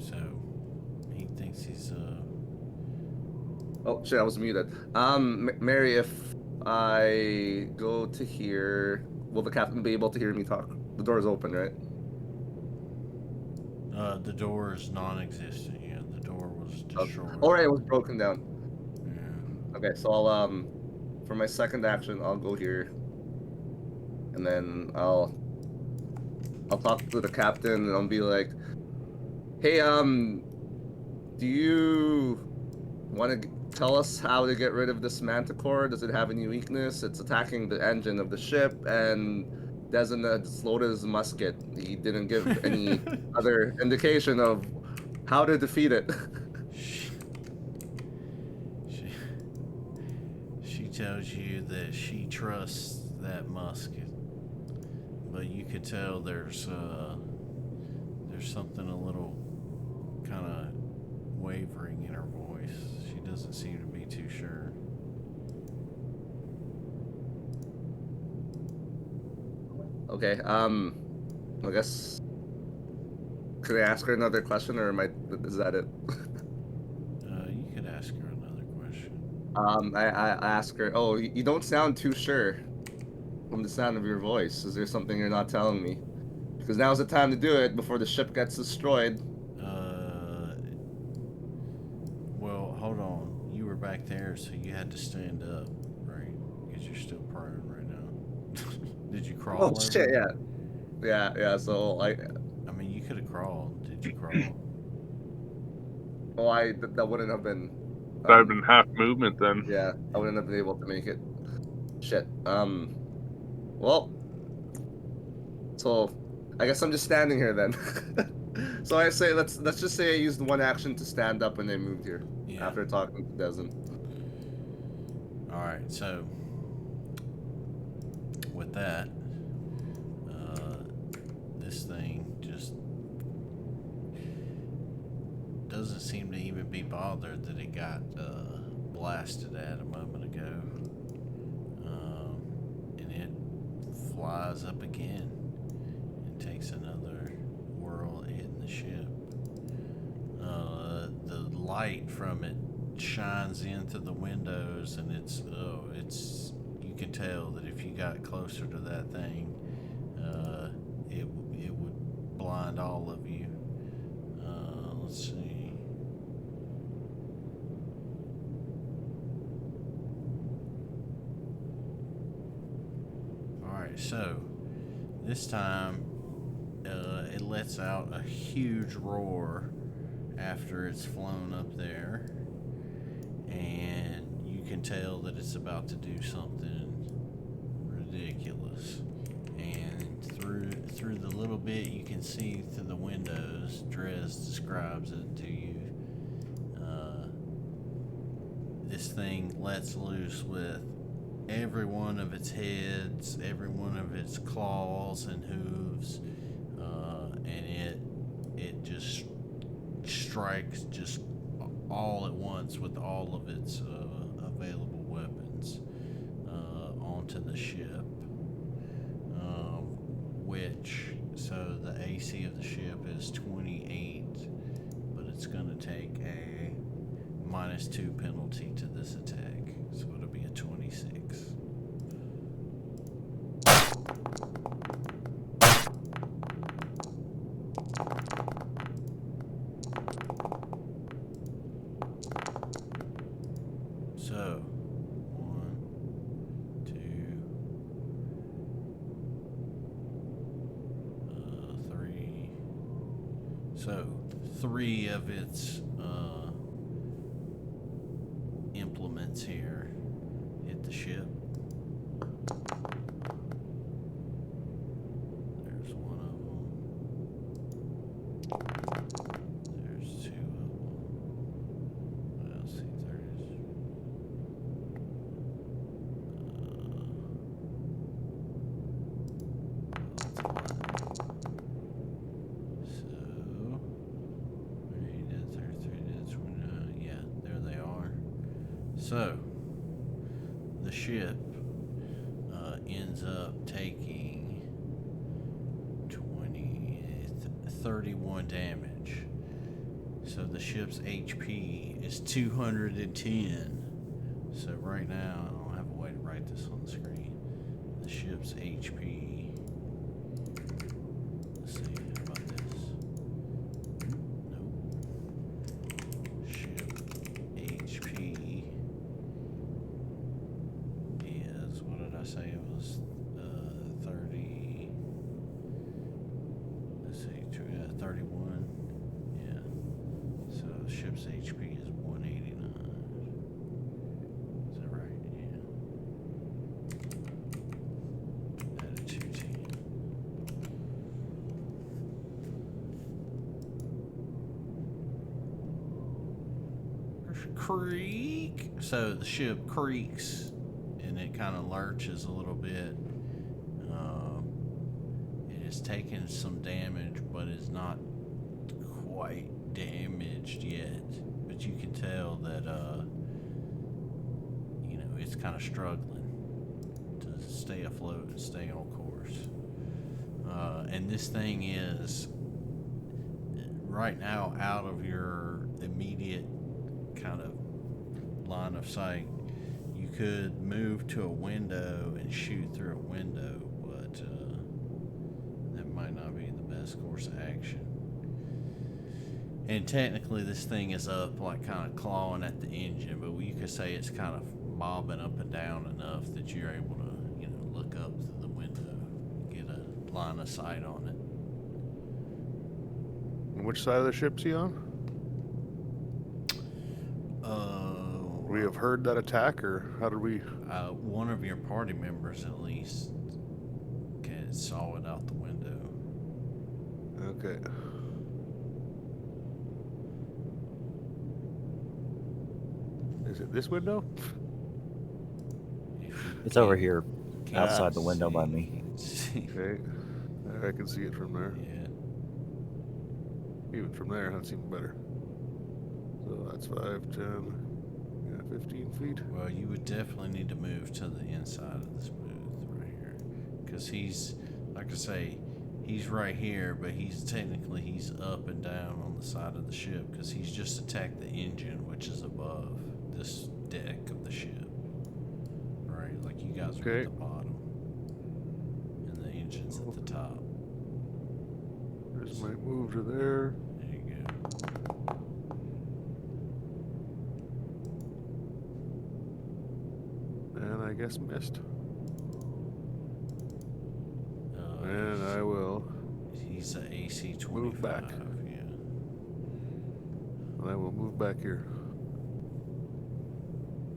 So he thinks he's Oh shit, I was muted. Mary, if I go to here, will the captain be able to hear me talk? The door's open, right? the door is non-existent. Yeah, the door was destroyed. Oh, right, it was broken down. Yeah. Okay, so I'll for my second action, I'll go here, and then I'll talk to the captain, and I'll be like, "Hey, do you want to tell us how to get rid of this manticore? Does it have any weakness? It's attacking the engine of the ship, and doesn't load his musket. He didn't give any other indication of how to defeat it." She tells you that she trusts that musket, but you could tell there's something a little kind of wavering in her voice. She doesn't seem to be too sure. Okay, I guess, could I ask her another question, or is that it? You could ask her another question. I ask her, oh, you don't sound too sure from the sound of your voice. Is there something you're not telling me? Because now's the time to do it before the ship gets destroyed. Well, hold on. You were back there, so you had to stand up, right? Because you're still prone right now. Did you crawl? Oh over? shit! Yeah. So I mean, you could have crawled. Did you crawl? Oh, that wouldn't have been. That would have been half movement then. Yeah, I wouldn't have been able to make it. Shit. Well. So, I guess I'm just standing here then. So I say let's just say I used one action to stand up and then moved here after talking to Dezen. All right. So with that, this thing just doesn't seem to even be bothered that it got blasted at a moment ago. And it flies up again and takes another whirl hitting the ship. The light from it shines into the windows, and it's you can tell that if you got closer to that thing, it would blind all of you. Let's see. Alright, so this time it lets out a huge roar after it's flown up there, and you can tell that it's about to do something ridiculous. And through the little bit you can see through the windows, Drez describes it to you. This thing lets loose with every one of its heads, every one of its claws and hooves, and it just strikes just all at once with all of its available weapons onto the ship. So the AC of the ship is 28, but it's going to take a -2 penalty to this attack, so it'll be a 26. So, 1, 2, 3. So, 3 of its implements here hit the ship. There's 1 of them. There's 2 of them. Let's see, there's So, the ship ends up taking 31 damage. So the ship's HP is 210. So right now, I don't have a way to write this on the screen. The ship's HP. Let's see, how about this? Nope. Ship HP. I say it was 30. Let's see, 31. Yeah. So ship's HP is 189. Is that right? Yeah. Added 210. Creak. So the ship creaks. And it kind of lurches a little bit. It has taken some damage, but is not quite damaged yet. But you can tell that, it's kind of struggling to stay afloat and stay on course. And this thing is right now out of your immediate kind of line of sight. You could move to a window and shoot through a window, but that might not be the best course of action. And technically this thing is up, like kind of clawing at the engine, but you could say it's kind of bobbing up and down enough that you're able to, look up through the window and get a line of sight on it. And which side of the ship's he on? We have heard that attack, or how did we? One of your party members, at least, saw it out the window. Okay. Is it this window? It's over here, outside the window by me. Okay. I can see it from there. Yeah. Even from there, that's even better. So that's 5, 10, yeah, 15 feet. Well, you would definitely need to move to the inside of this booth right here. Because he's, like I say, he's right here, but he's up and down on the side of the ship because he's just attacked the engine, which is above this deck of the ship. Right? Like you guys are Okay. at the bottom. And the engine's at the top. There's my move to there. There you go. And I guess missed. Uh, And I will. He's a AC 25. Move back. Yeah. And I will move back here.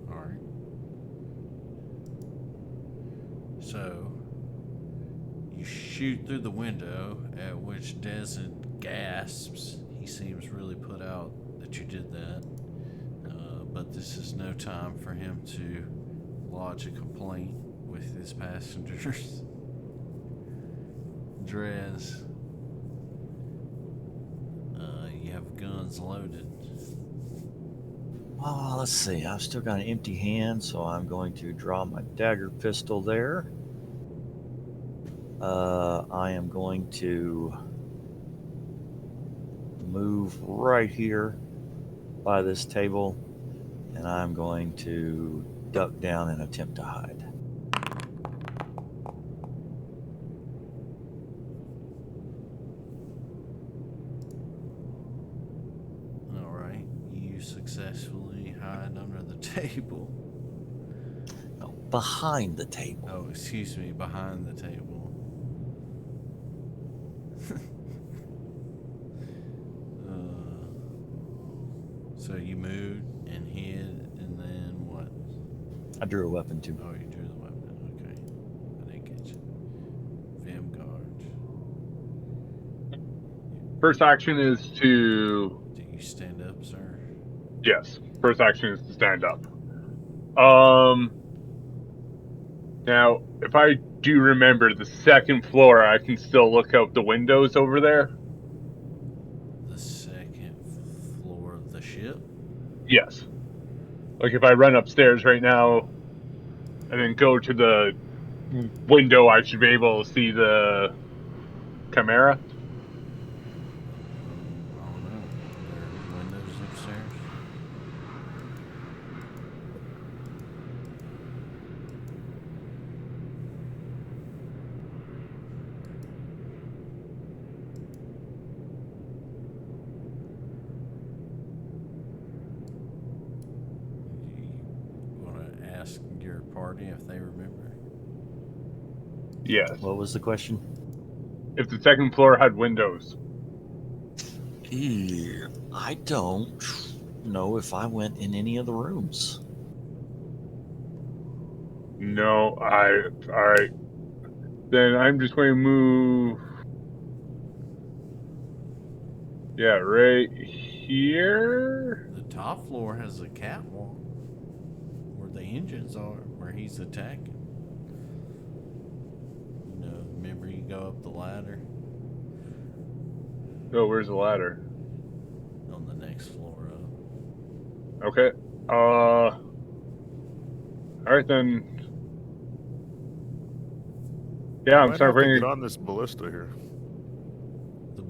Alright. So, you shoot through the window, at which Desmond gasps. He seems really put out that you did that. But this is no time for him to lodge a complaint with his passengers. Drez, you have guns loaded. Well, let's see. I've still got an empty hand, so I'm going to draw my dagger pistol there. I am going to move right here by this table, and I'm going to duck down and attempt to hide. Alright, you successfully hide under the table. No, behind the table. Oh, excuse me, behind the table. So you moved and hid, and then what? I drew a weapon too. Oh, you drew the weapon. Okay. I didn't get you. Vim guard. First action is to... Do you stand up, sir? Yes. First action is to stand up. Now, if I do remember, the second floor, I can still look out the windows over there. The second floor of the ship? Yes. Like if I run upstairs right now and then go to the window, I should be able to see the Chimera. I don't know. There are windows upstairs? You want to ask your party if they remember? Yes. What was the question? If the second floor had windows. I don't know if I went in any of the rooms. No, alright. Then I'm just going to move... Yeah, right here? The top floor has a catwalk where the engines are, where he's attacking. You know, remember you go up the ladder Oh, where's the ladder? on the next floor up. Okay. Alright then. Yeah, I'm Might sorry have to for get on this ballista here. The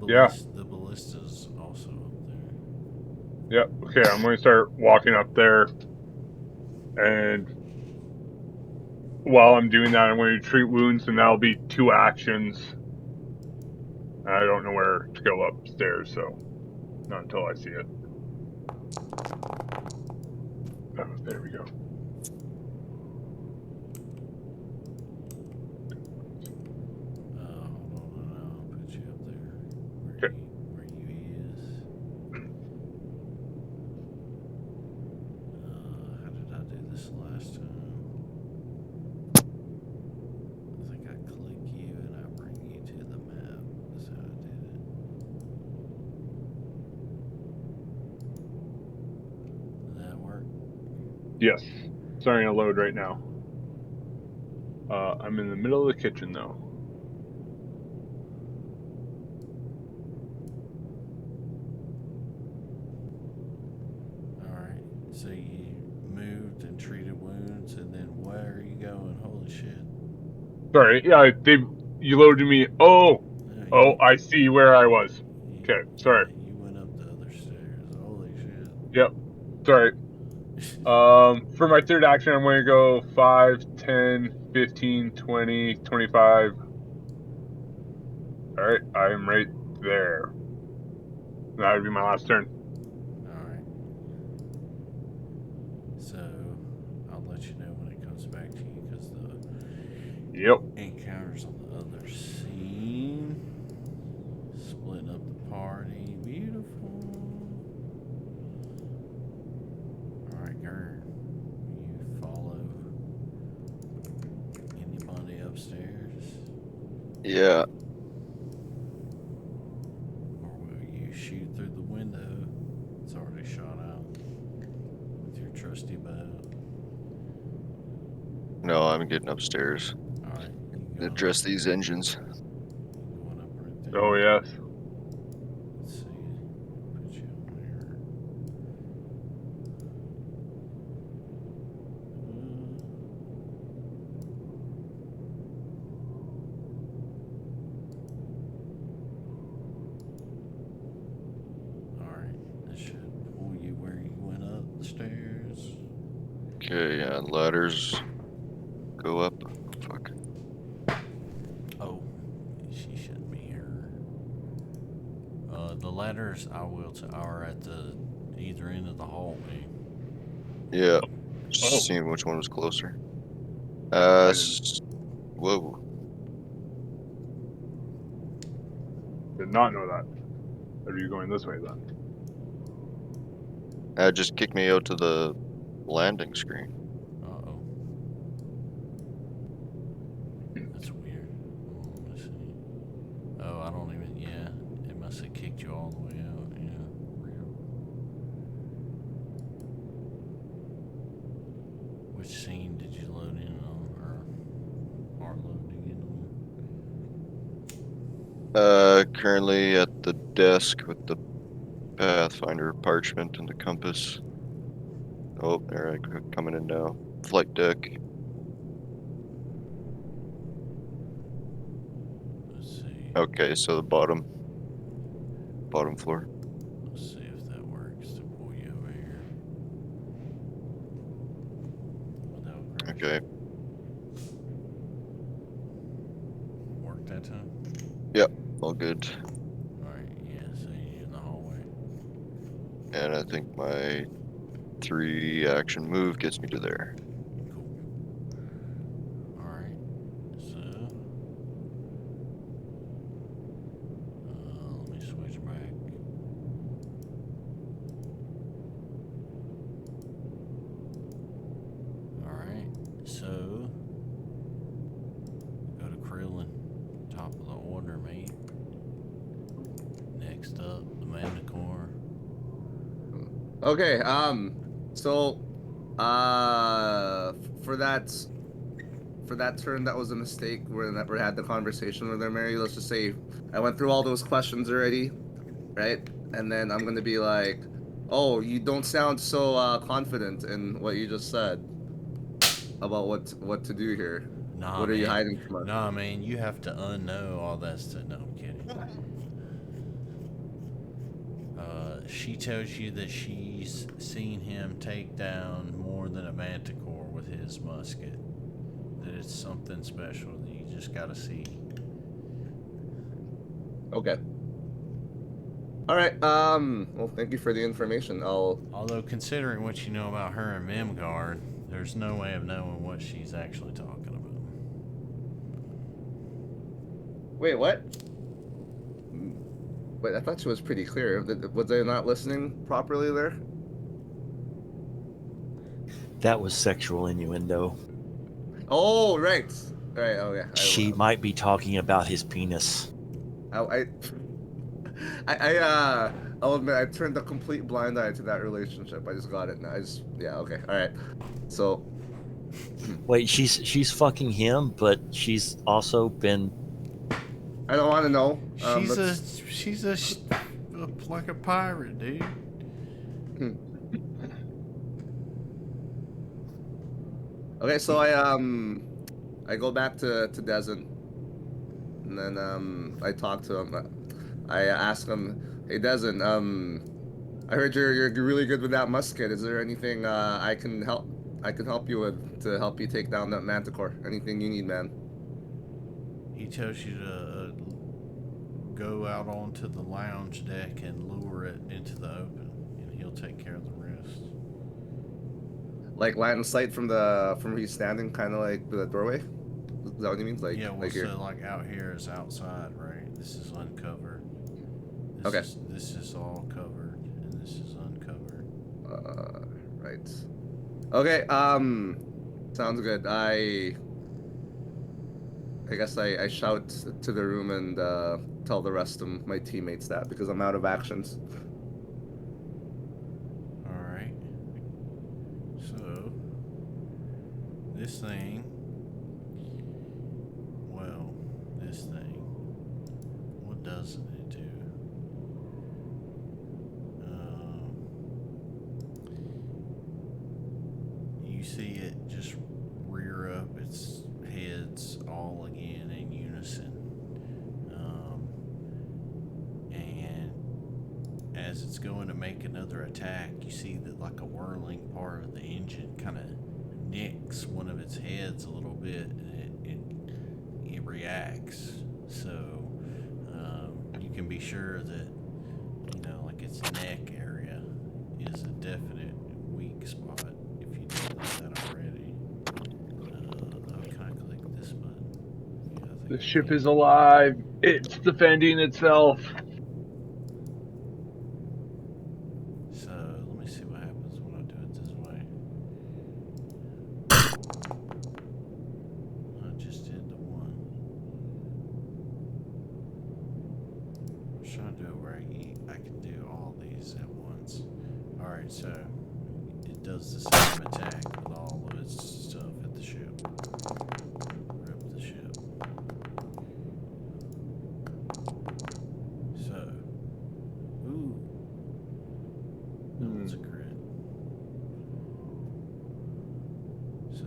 ballista's also up there. Yep. Okay, I'm going to start walking up there, and while I'm doing that, I'm going to treat wounds, and that'll be 2 actions. I don't know where to go upstairs, so not until I see it. Oh, there we go. Hold on, I'll put you up there Okay. where you is. How did I do this last time? I think I click you and I bring you to the map. That's how I did it. Did that work? Yes. Starting to load right now. I'm in the middle of the kitchen, though. Sorry. Yeah, you loaded me. Oh, You- I see where I was. Okay, sorry. Yeah, you went up the other stairs. Holy shit. Yep. Sorry. For my third action, I'm going to go 5, 10, 15, 20, 25. All right, I'm right there. That would be my last turn. Alright. So, I'll let you know when it comes back to you because the Yep. encounters on the other scene. Splitting up the party. Beautiful. Alright, Gurn. You follow anybody upstairs? Yeah. Or will you shoot through the window? It's already shot out with your trusty bow. No, I'm getting upstairs. Alright, you going Address up, these engines. going up right there. Oh yes. Let's see. Put you on there. Alright, that should pull you where you went up the stairs. Okay, yeah, ladders go up. Fuck. Oh, she shouldn't be here. The ladders are at the either end of the hallway. Yeah. Oh. Just seeing which one was closer. Whoa. Did not know that. Are you going this way then? Just kick me out to the landing screen. Uh-oh. That's weird. Oh, let's see. Oh, I don't even, yeah. It must have kicked you all the way out. Yeah, real. Which scene did you load in on, or are loading in on? Currently at the desk with the Pathfinder parchment and the compass. Oh, there I go, coming in now. Flight deck. Let's see. Okay, so the bottom floor. Let's see if that works to pull you over here. Without crashing. Okay. Worked that time? All good. Alright, yeah, so you're in the hallway. And I think my 3 action move gets me to there. Cool. Alright, so let me switch back. Alright, so go to Krillin, top of the order, mate. Next up, the Manticore. Okay, so, for that turn, that was a mistake. We never had the conversation with her, Mary. Let's just say I went through all those questions already, right? And then I'm gonna be like, oh, you don't sound so confident in what you just said about what to do here. Nah, What are you man. hiding from us? Nah, man, you have to unknow all that stuff. No, I'm kidding. She tells you that she's seen him take down more than a manticore with his musket. That it's something special that you just gotta see. Okay. All right. Well, thank you for the information. Although, considering what you know about her and Mimgard, there's no way of knowing what she's actually talking about. Wait. What? Wait, I thought she was pretty clear. Was I not listening properly there? That was sexual innuendo. Oh, right. Right. Oh, yeah. She might be talking about his penis. I'll admit I turned a complete blind eye to that relationship. I just got it now. Yeah. Okay. All right. So. Wait, she's fucking him, but she's also been. I don't want to know. She's like a pirate, dude. Okay, so I I go back to Dezen, and then I talk to him. I ask him, "Hey Dezen, I heard you're really good with that musket. Is there anything I can help you with to help you take down that manticore? Anything you need, man?" He tells you to go out onto the lounge deck and lure it into the open, and he'll take care of the rest. Like line of sight from where he's standing, kind of like the doorway. Is that what you mean? Like, yeah, well, like here. so like out here is outside, right? This is uncovered. Okay. This is all covered, and this is uncovered. Right. Okay. Sounds good. I guess I shout to the room and tell the rest of my teammates that because I'm out of actions. All right. So this thing. Well, this thing. What doesn't it do? You see it just rear up its heads all again in unison. And as it's going to make another attack, you see that like a whirling part of the engine kind of nicks one of its heads a little bit, and it reacts. So you can be sure that, like its neck area is a definite weak spot. If you didn't know that already, can I click this button? Yeah, I think The I ship can. is alive. It's defending itself. So let me see what happens when I do it this way. I just did the one. I'm trying to do it where I can do all these at once. Alright, so it does the same attack with all of its stuff at the ship. Rip the ship. So, ooh. That one's a crit. So,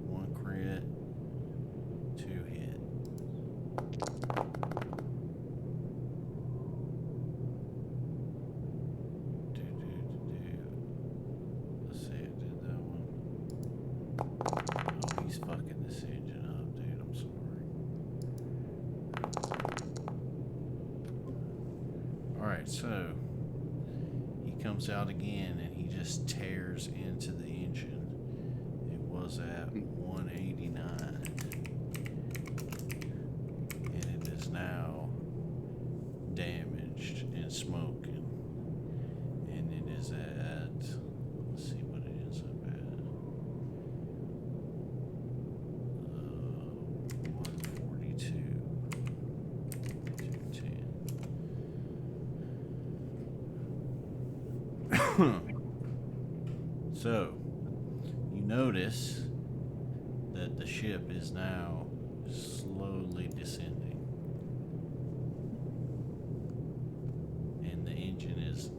1 crit, 2 hit. Let's see, I did that one. Oh, he's fucking this engine up, dude. I'm sorry. Alright, so he comes out again and he just tears into the engine. It was at 189. And it is now damaged and smoking. And it is at, let's see what it is up at. 142. 210. So, you notice that the ship is now slowly descending. And the engine is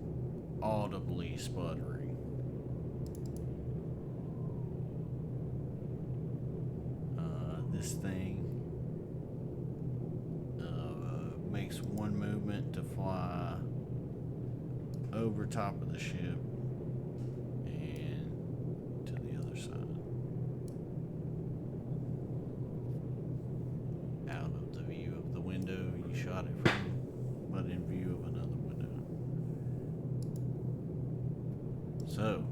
audibly sputtering. This thing makes one movement to fly over top of the ship and to the other side. Out of the view of the window you shot it from, but in view of another window. So,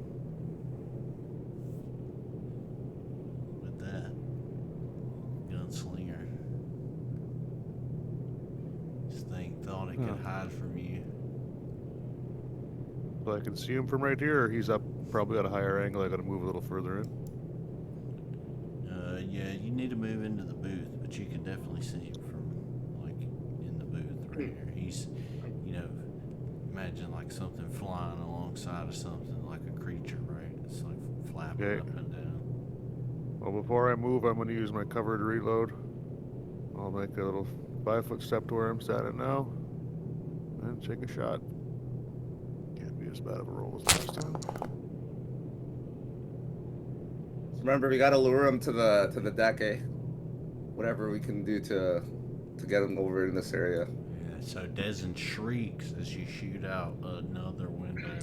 with that, gunslinger, this thing thought it could hide from you. So I can see him from right here, or he's up probably at a higher angle. I gotta move a little further in. Yeah, you need to move into the booth, but you can definitely see him from, like, in the booth right here. He's, imagine like something flying alongside of something, like a creature, right? It's like flapping Okay. up and down. Well, before I move, I'm gonna use my cover to reload. I'll make a little 5-foot step to where I'm standing now, and take a shot. Can't be as bad of a roll as last time. Remember, we gotta lure him to the deck, eh? Whatever we can do to get him over in this area. Yeah, so Dezen shrieks as you shoot out another window,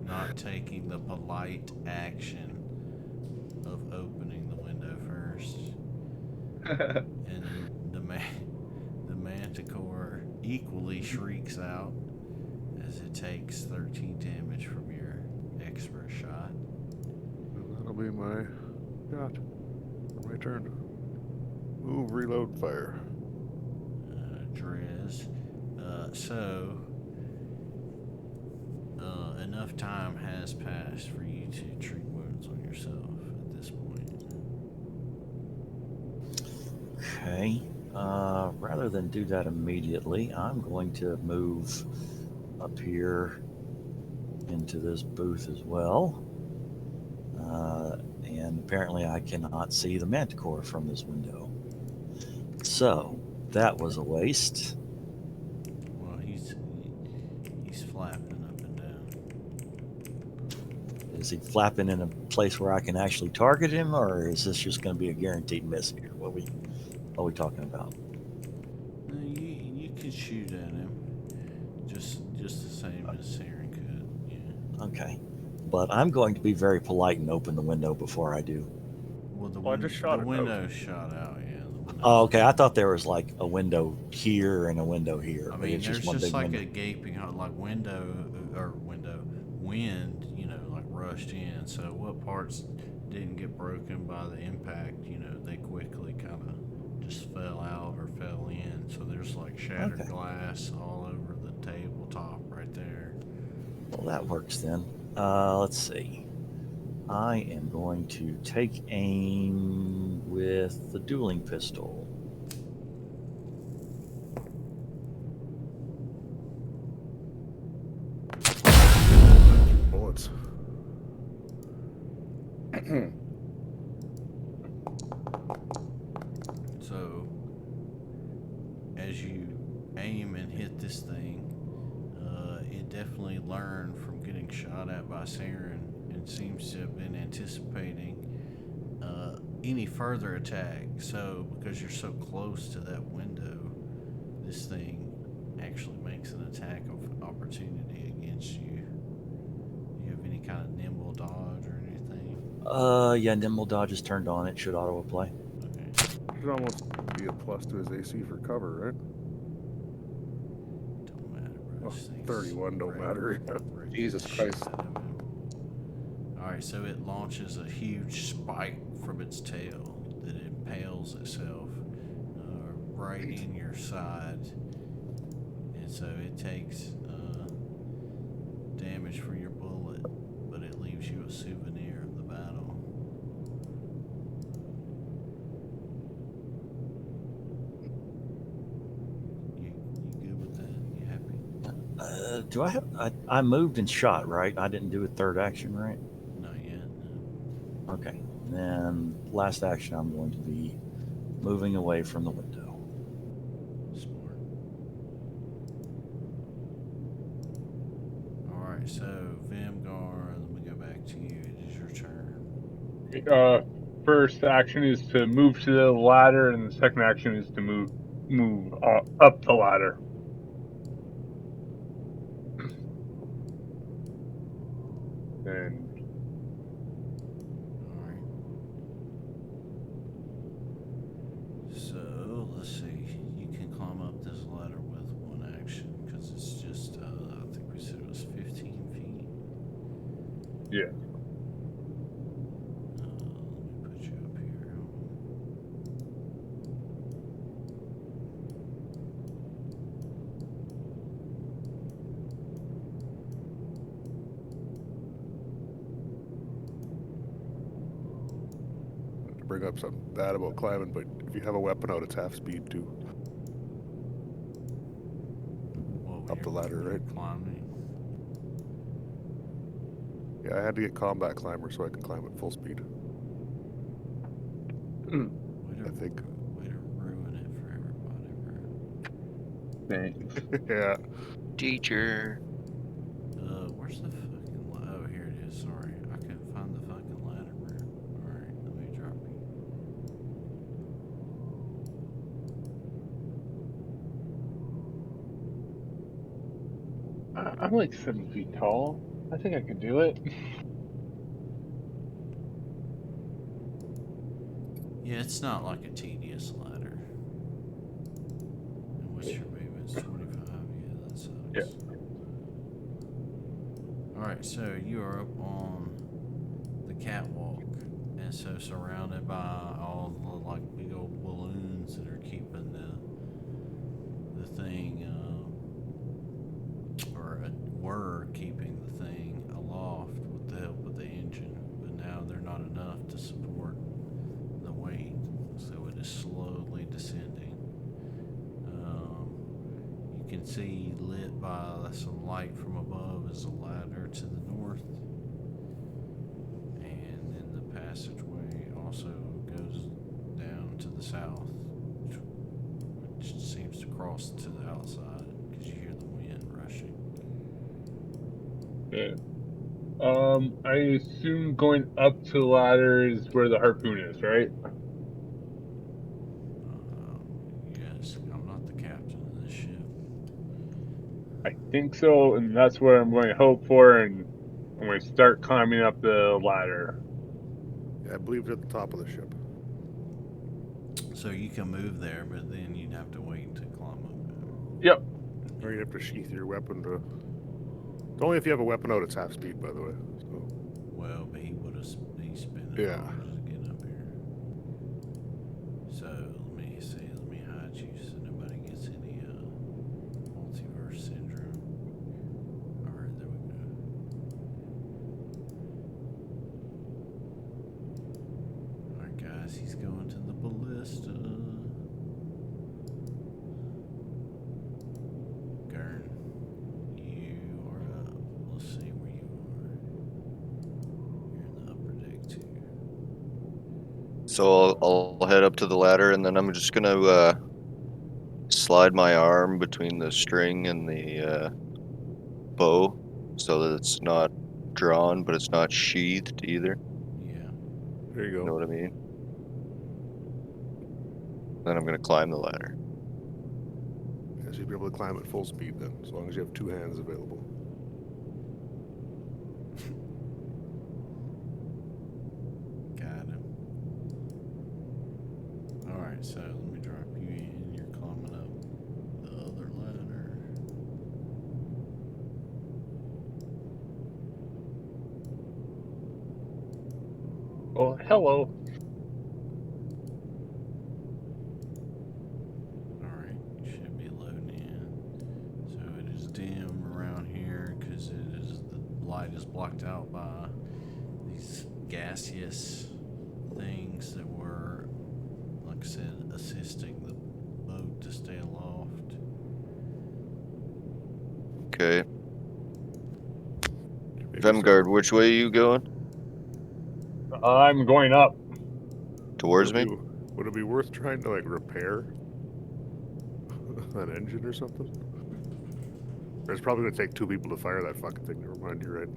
not taking the polite action of opening the window first. And the Manticore equally shrieks out as it takes 13 damage from your expert shot. And that'll be my shot. My turn. Move, reload, fire. Drez. Enough time has passed for you to treat wounds on yourself at this point. Okay. Rather than do that immediately, I'm going to move up here into this booth as well. And apparently I cannot see the Manticore from this window. So, that was a waste. Well, he's flapping up and down. Is he flapping in a place where I can actually target him, or is this just going to be a guaranteed miss here? What are we talking about? No, you can shoot at him, just the same as Saren could. Yeah. Okay. But I'm going to be very polite and open the window before I do. Well, the I just shot the it window shot out. Yeah. The window. Oh, okay. I thought there was like a window here and a window here. I but mean, it's there's one just big like window. a gaping hole, like wind, like rushed in. So what parts didn't get broken by the impact, they quickly kind of just fell out or fell in. So there's like shattered Okay. glass all over the tabletop right there. Well, that works then. Let's see. I am going to take aim with the dueling pistol. Bullets. So as you aim and hit this thing, it definitely learned from getting shot at by Saren and seems to have been anticipating any further attack. So because you're so close to that window, this thing actually makes an attack of opportunity against you. Do you have any kind of nimble dodge or anything? Yeah, nimble dodge is turned on. It should auto apply. Okay. Should almost be a plus to his AC for cover, right? Don't matter, bro. Oh, This thing's 31 don't matter. break Jesus the shit Christ. out of him. Alright, so it launches a huge spike from its tail that impales itself right in your side. And so it takes damage for your bullet, but it leaves you a souvenir of the battle. You good with that? You happy? Do I have? I moved and shot, right? I didn't do a third action, right? Not yet, no. Okay. Then last action, I'm going to be moving away from the window. Smart. Alright, so Vimgar, let me go back to you. It is your turn. First action is to move to the ladder, and the second action is to move up the ladder. And Alright. So, let's see. You can climb up this ladder with one action, because it's just, I think we said it was 15 feet. yeah, Let me put you up here. To bring up something bad about climbing, but if you have a weapon out, it's half speed too. What, Up the ladder, right? Climbing. Yeah, I had to get combat climber so I can climb at full speed. Way I think. Way to ruin it for everybody, bro. thanks. Yeah. Teacher. Where's the fucking oh, here it is. Sorry, I couldn't find the fucking ladder, bro. I'm like 7 feet tall. I think I could do it. Yeah, it's not like a tedious ladder. And what's your movement? It's 25. Yeah, that sucks. Yeah. Alright, so you are up on the catwalk, and so surrounded by all the like big old balloons that are keeping the thing, were keeping the thing aloft with the help of the engine, but now they're not enough to support the weight, so it is slowly descending. You can see lit by some light from above is a ladder to the north, and then the passageway also goes down to the south, which seems to cross to the outside because you hear the wind rushing. Yeah. I assume going up to the ladder is where the harpoon is, right? Yes, I'm not the captain of this ship. I think so, and that's where I'm going to hope for, and I'm going to start climbing up the ladder. Yeah, I believe it's at the top of the ship. So you can move there, but then you'd have to wait to climb up. Yep. Or you'd have to sheath your weapon to... It's only if you have a weapon out, it's half speed, by the way. So... Well, but he's spending Yeah. hours to get up here. So let me see. Let me hide you so nobody gets any multiverse syndrome. All right, there we go. All right, guys, he's going to the ballista. Gurn, you are up. Let's see where you are. You're in the upper deck too. So I'll head up to the ladder, and then I'm just gonna slide my arm between the string and the bow, so that it's not drawn, but it's not sheathed either. Yeah. There you go. You know what I mean? Then I'm gonna climb the ladder. Yeah, so you'd be able to climb at full speed then, as long as you have two hands available. Got him. Alright, so let me drop you in. You're climbing up the other ladder. Oh, hello. Alright, you should be loading in. So it is dim around here because the light is blocked out by these gaseous things that were, like I said, assisting the boat to stay aloft. Okay. Maybe Vemgard, which way are you going? I'm going up. Towards me? Would it be worth trying to, like, repair an engine or something? Or it's probably going to take two people to fire that fucking thing. Never mind, you're right.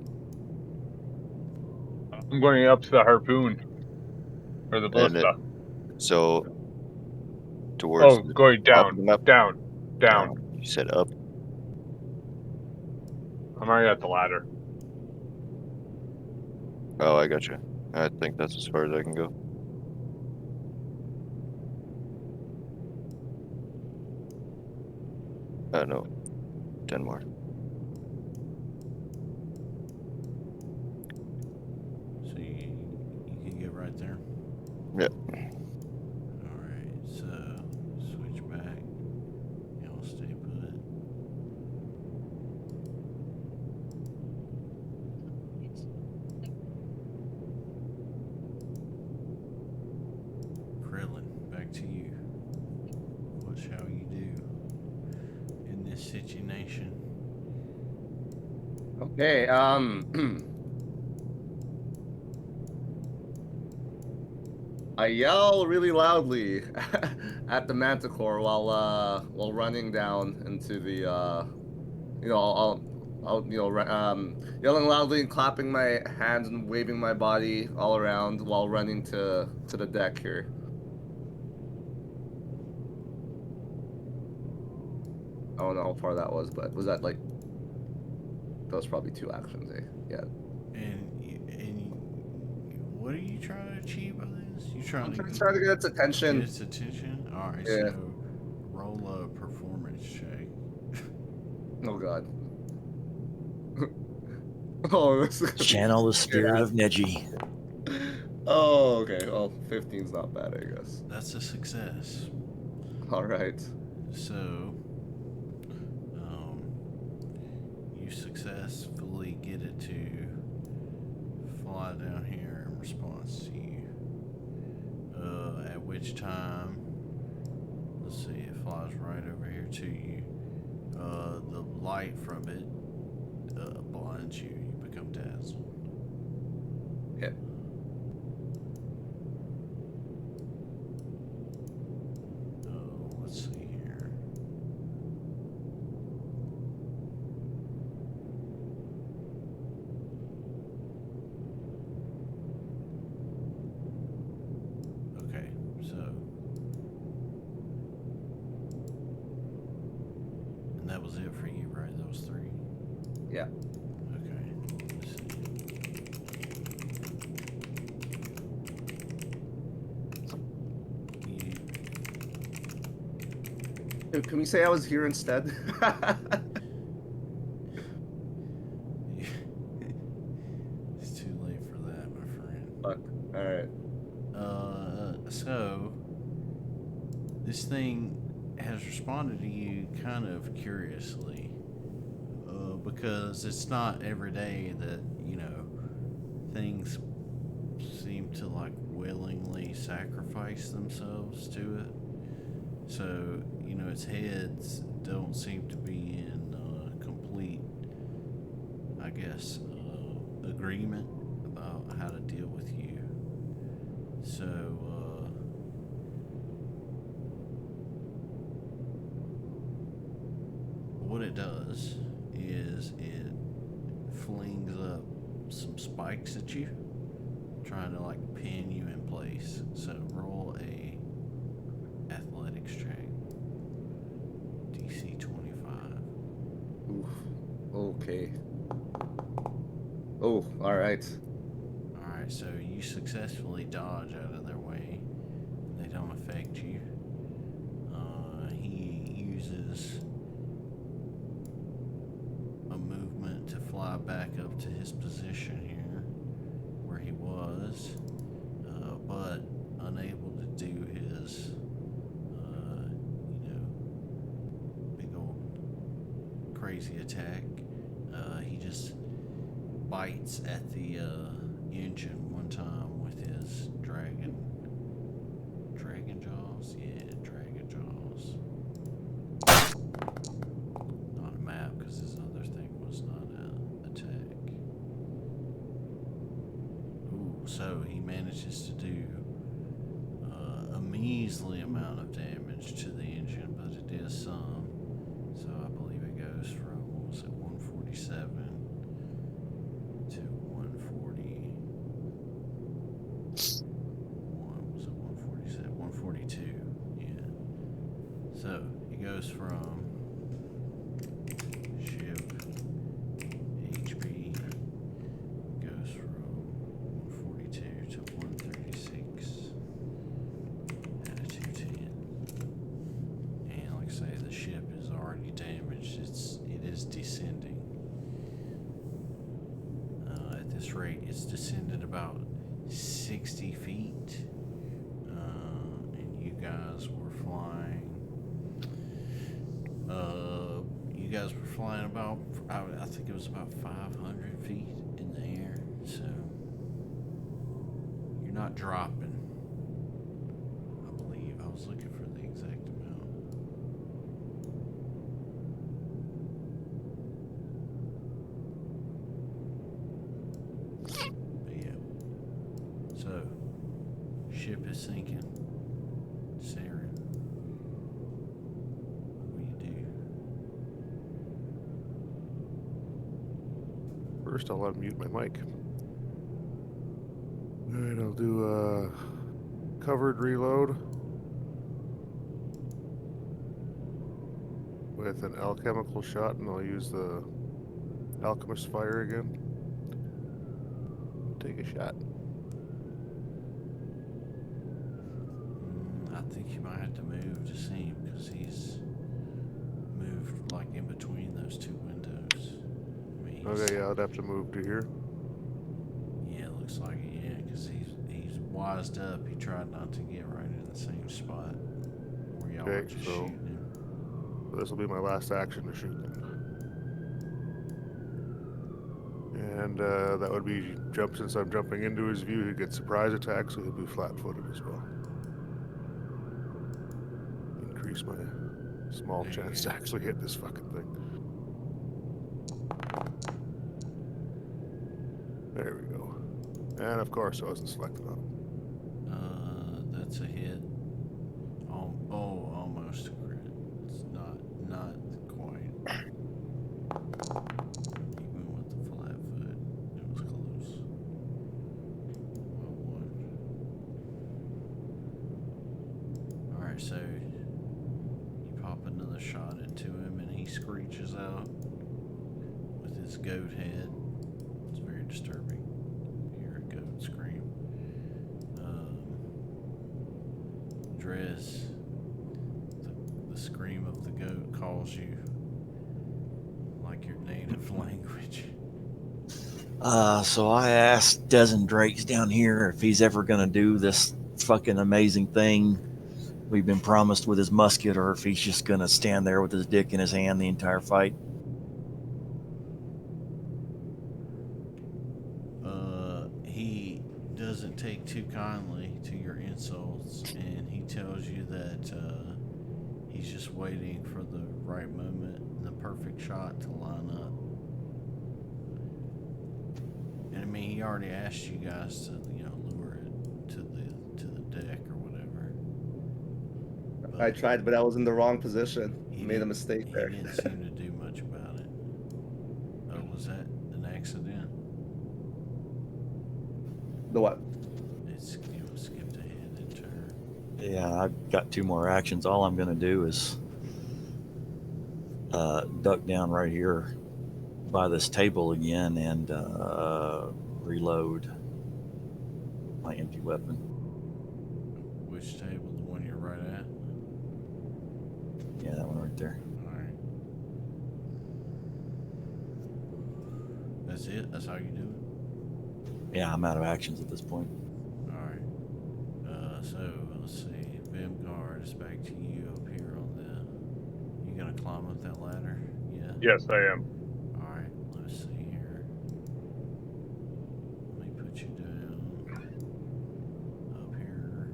I'm going up to the harpoon. Or the ballista. So towards Oh, going down. top of the map? Down. Down. No, you said up. I'm already at the ladder. Oh, I got you. I think that's as far as I can go. No. 10 more. So you can get right there? Yep. Alright, so switch back. Y'all stay put. Krillin, back to you. What shall you do in this situation? Okay, I yell really loudly at the manticore while running down into the I'll yelling loudly and clapping my hands and waving my body all around while running to the deck here. I don't know how far that was, but was that like that was probably 2 actions, eh? Yeah. And what are you trying to achieve by this? You trying I'm to just trying to get its attention. get its attention? All right, Yeah. so roll a performance check. Oh god. Oh, this is Channel the spirit of Neji. Oh, okay. Well, 15's not bad, I guess. That's a success. All right. So, you successfully get it to fly down here in response to you. At which time, let's see, it flies right over here to you. The light from it blinds you. You become dazzled. Yeah. Let's see here. Okay, so. And that was it for you, right? Those 3? Yeah. Okay. Let's see. Can we say I was here instead? It's too late for that, my friend. Fuck. All right. So this thing has responded to you kind of curiously, because it's not every day that, you know, things seem to like willingly sacrifice themselves to it. So, you know, its heads don't seem to be in complete, I guess, agreement about how to deal with you. So, what it does is it flings up some spikes at you, trying to like pin you in place. So roll a athletics check. DC 25. Oof. Okay. Oh, all right. Alright, so you successfully dodge out of their way. They don't affect you. He uses a movement to fly back up to his position here, where he was, but unable to do his, big old crazy attack. He just bites at the engine one time with his dragon jaws. Yeah, dragon jaws. Not a map, because his other thing was not an attack. Ooh, so he manages to do a measly amount of damage to the engine, but it is some. So I believe it goes from, what was it, 147 to 140. Was it 147? 142. Yeah. So it goes from ship HP, goes from 142 to 136 at a 210. And like I say, the ship is already damaged. It is descending. At this rate, it's descended about 60 feet. And you guys were flying. You guys were flying about, I think it was about 500 feet in the air. So you're not dropping. I believe I was looking for the exact amount. But yeah. So, ship is sinking. Saren, what do you do? First, I'll unmute my mic. Alright, I'll do a covered reload with an alchemical shot, and I'll use the Alchemist fire again. Take a shot. I think you might have to move to see him because he's moved like in between those two windows. I mean, Okay, yeah, I'd have to move to here. Yeah, it looks like it. Yeah, because he's wised up. He tried not to get right in the same spot where y'all were Okay, just so shooting him. this will be my last action to shoot them. And that would be jump. Since I'm jumping into his view, he gets surprise attack, so he'll be flat-footed as well. Increase my small chance to actually hit this fucking thing. There we go. And of course, I wasn't selected on him. That's a hit. Almost a crit. It's not quite. Even with the flat foot, it was close. Well, one. All right, so you pop another shot into him, and he screeches out with his goat head. It's very disturbing. You hear a goat scream. Drez, the scream of the goat calls you like your native language. So I asked Dozen Drakes down here if he's ever going to do this fucking amazing thing we've been promised with his musket, or if he's just going to stand there with his dick in his hand the entire fight. He doesn't take too kindly to your insults, and he tells you that he's just waiting for the right moment and the perfect shot to line up. And I mean, he already asked you guys to, lure it to the deck or whatever. But I tried, but I was in the wrong position. he Made a didn't- mistake there. He didn't seem to do much about it. Oh, was that an accident? The what? Skipped ahead in turn. Yeah, I've got 2 more actions. All I'm going to do is duck down right here by this table again and reload my empty weapon. Which table? The one you're right at? Yeah, that one right there. Alright. That's it? That's how you do it? Yeah, I'm out of actions at this point. Alright. So, let's see. Vimgard is back to you up here on the... You gonna climb up that ladder? Yeah? Yes, I am. Alright, let's see here. Let me put you down. Up here.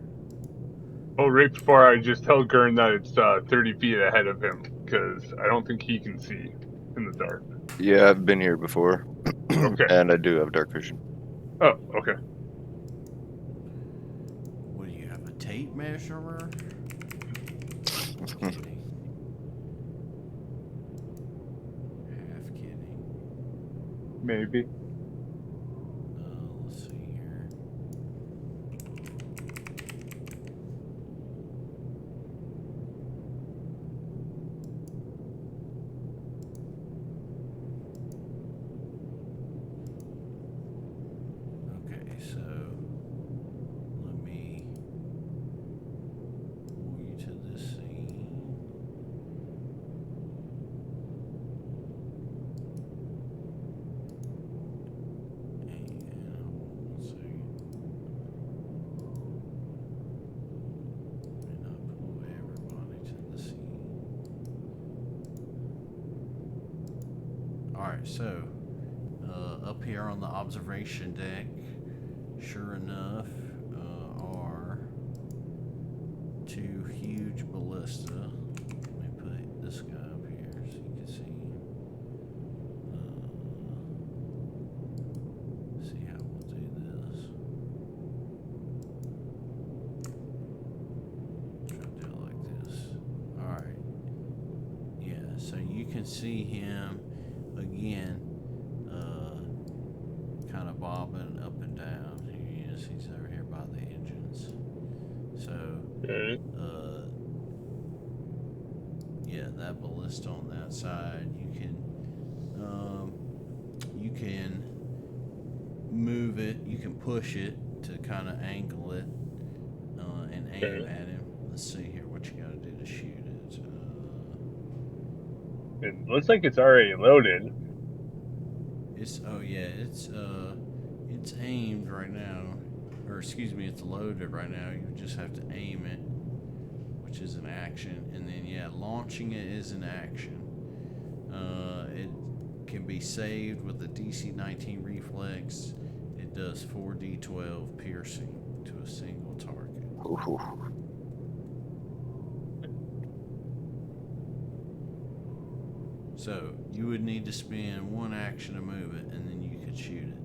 Oh, right before I just tell Gurn that it's 30 feet ahead of him, because I don't think he can see in the dark. Yeah, I've been here before. Okay. And I do have dark vision. Oh, okay. What do you have, a tape measurer? Just kidding. Half kidding. Maybe. Let's see here. Okay, so let me pull you to this scene. And hold on one second. And I'll pull everybody to the scene. Alright, so up here on the observation deck, sure enough, are 2 huge ballista. Let me put this guy up here so you can see him. See how we'll do this. Try to do it like this. Alright. Yeah, so you can see him again, kind of bobbing up and down. Here he is. He's over here by the engines. So, Okay. yeah, that ballista on that side, you can can move it, you can push it to kind of angle it and aim at him. Let's see here what you got to do to shoot it. It looks like it's already loaded. It's aimed right now, or excuse me, it's loaded right now. You just have to aim it, which is an action, and then launching it is an action. It can be saved with a DC-19 reflex. It does 4d12 piercing to a single target. Ooh. So you would need to spend one action to move it, and then you could shoot it.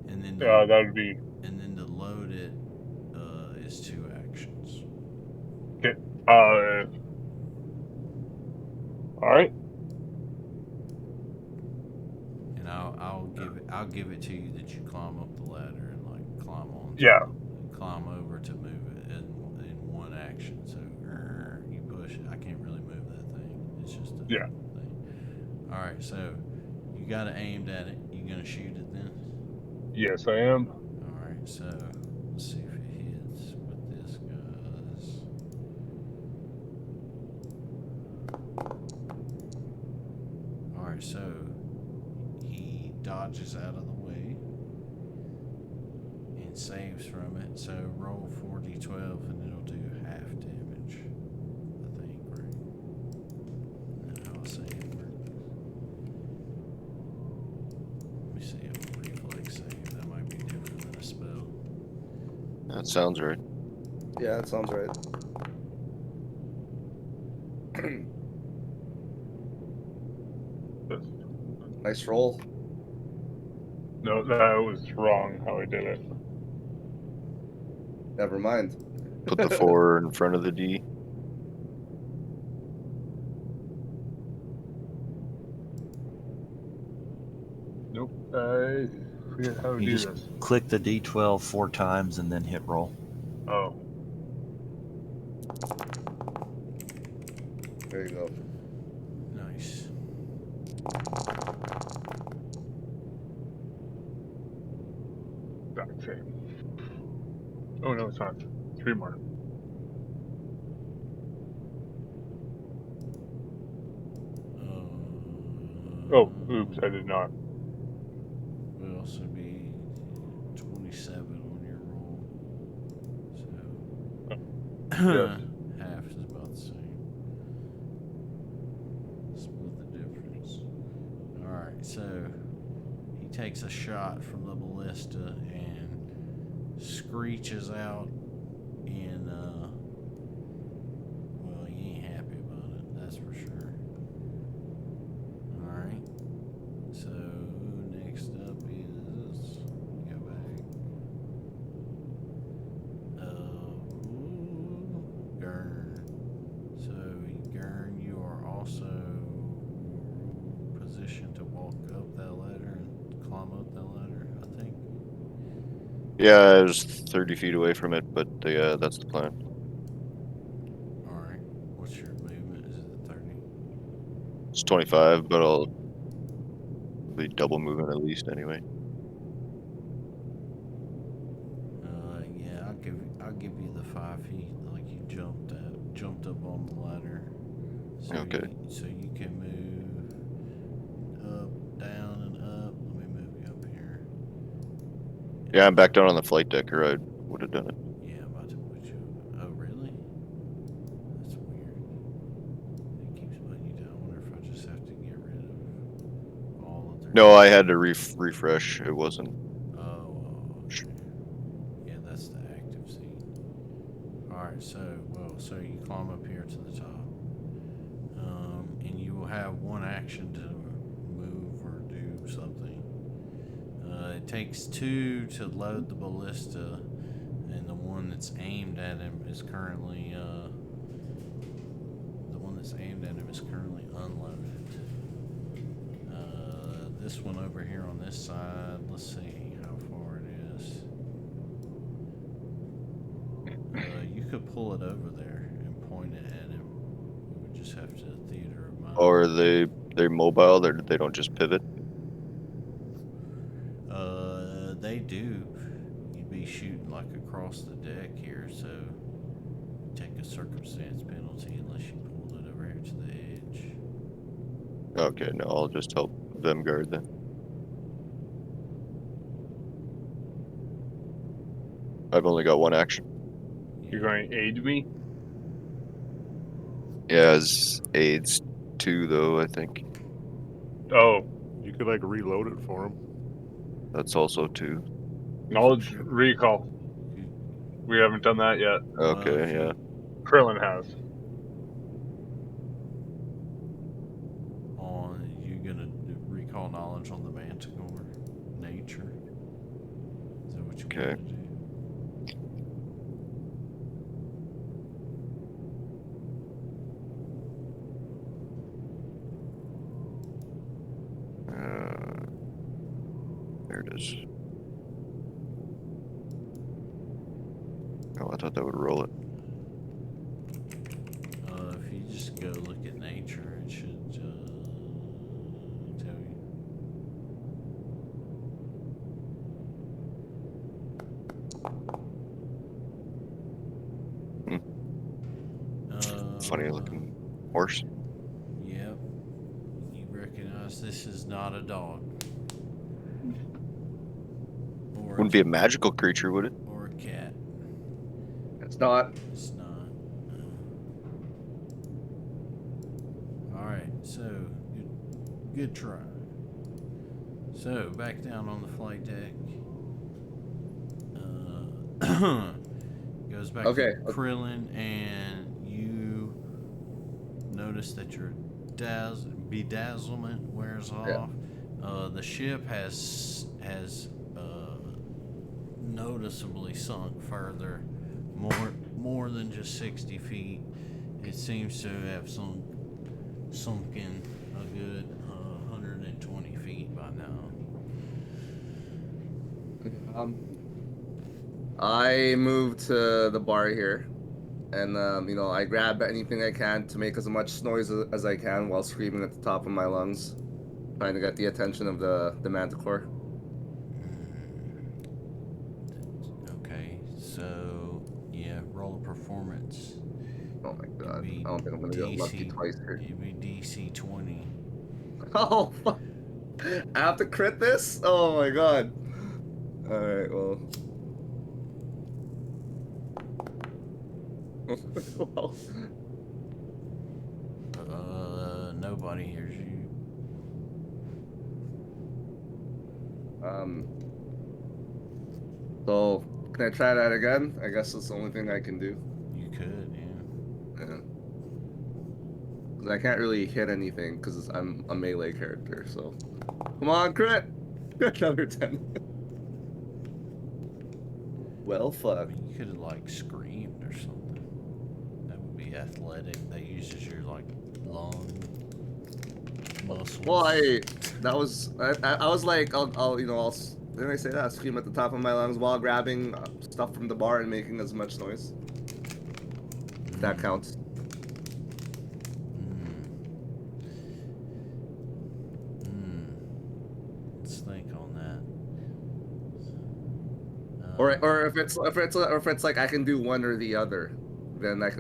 And then that would be. And then to load it is 2 actions. Okay. All right. And I'll give it to you that you climb up the ladder and climb on. Yeah. Climb over to move it in one action. So you push it. I can't really move that thing. It's just a thing. All right. So you got it aimed at it. You gonna shoot it then? Yes, I am. All right. So let's see if it hits with this guys. All right. So he dodges out of the way and saves from it. So roll 4d12 and it'll do half damage. I think, right? No, I'll say it works. Let me see a reflex save. That might be different than a spell. That sounds right. Yeah, that sounds right. Nice roll. No, that was wrong how I did it. Never mind. Put the 4 in front of the D. Nope. I forget how to You do just this. click the D12 4 times and then hit roll. Oh. There you go. Nice. Okay. Oh no, it's not. 3 more. Oh, oops, I did not. Would also be 27 on your roll. So Yes. half is about the same. Split the difference. Alright, so he takes a shot from the ballista and screeches out in well, he ain't happy about it, that's for sure. Alright. So next up is go back. Gurn. So Gurn, you are also positioned to walk up that ladder and climb up that ladder, I think. Yeah, I was 30 feet away from it, but that's the plan. Alright. What's your movement? Is it 30? It's 25, but I'll be double moving at least anyway. Yeah, I'll give you the 5 feet, like you jumped up on the ladder. So Okay. so you can move up, down, and up. Let me move you up here. Yeah, I'm back down on the flight deck, or I would have done it. Yeah, I'm about to put you. Oh, really? That's weird. It keeps putting you down. I wonder if I just have to get rid of all of their. No, I had to refresh. It wasn't. Oh, okay. Yeah, that's the active seat. Alright, so you climb up here to the top. And you will have one action to move or do something. It takes 2 to load the ballista, and the one that's aimed at him is currently unloaded. This one over here on this side, let's see how far it is. You could pull it over there and point it at him. We would just have to theater of mind. Or they're mobile. They don't just pivot. a circumstance penalty unless you pulled it over here to the edge. Okay, no, I'll just help them guard then. I've only got one action. You're going to aid me? Yeah, as aids 2 though, I think. Oh, You could like reload it for him. That's also 2. knowledge recall. We haven't done that yet. Okay, if you- yeah. Krillin has. You're gonna recall knowledge on the Manticore nature. Is that what you Okay. want to do? There it is. Oh, I thought that would roll it. If you just go look at nature, it should tell you. Funny looking horse. Yep. You recognize this is not a dog. Or Wouldn't be a magical creature, would it? or a cat. It's not. It's not. Alright, so good try. So back down on the flight deck. Goes back Okay. to Krillin, and you notice that your bedazzlement wears off. The ship has noticeably sunk further, more than just 60 feet. It seems to have sunken a good 120 feet by now. I move to the bar here, and I grab anything I can to make as much noise as I can while screaming at the top of my lungs, trying to get the attention of the Manticore. Okay, so yeah, roll a performance. Oh my god! It'd be I don't think I'm gonna get lucky twice here. It'd be DC 20. Oh fuck! I have to crit this? Oh my god! All right, well. Well. Nobody hears you. So can I try that again? I guess that's the only thing I can do. You could, yeah. Yeah. 'Cause I can't really hit anything because I'm a melee character. So come on, crit! Another 10. Well, I fuck. mean, you could have like screamed or something. That would be athletic. That uses your like lung muscles. Well, that was I was like I'll didn't I say that? I'll scream at the top of my lungs while grabbing stuff from the bar and making as much noise. That counts. Let's think on that. Or if it's like I can do one or the other, then I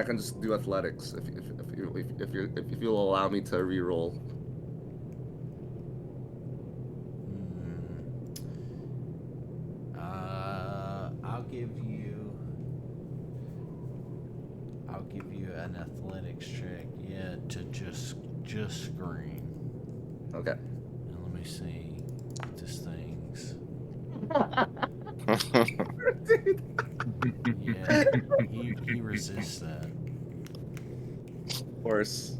can just do athletics if you'll allow me to re-roll. I'll give you an athletics check. Yeah, to just scream. Okay. And let me see what this thing's. Yeah, he resists that. Of course.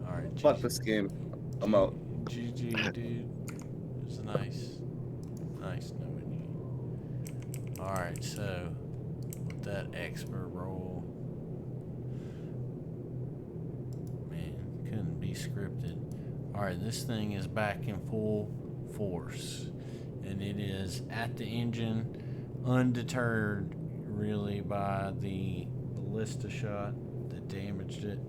All right. Fuck this game. I'm out. GG, dude. It was nice knowing you. All right, so with that expert roll, man, couldn't be scripted. All right, this thing is back in full force, and it is at the engine, undeterred really by the ballista shot that damaged it.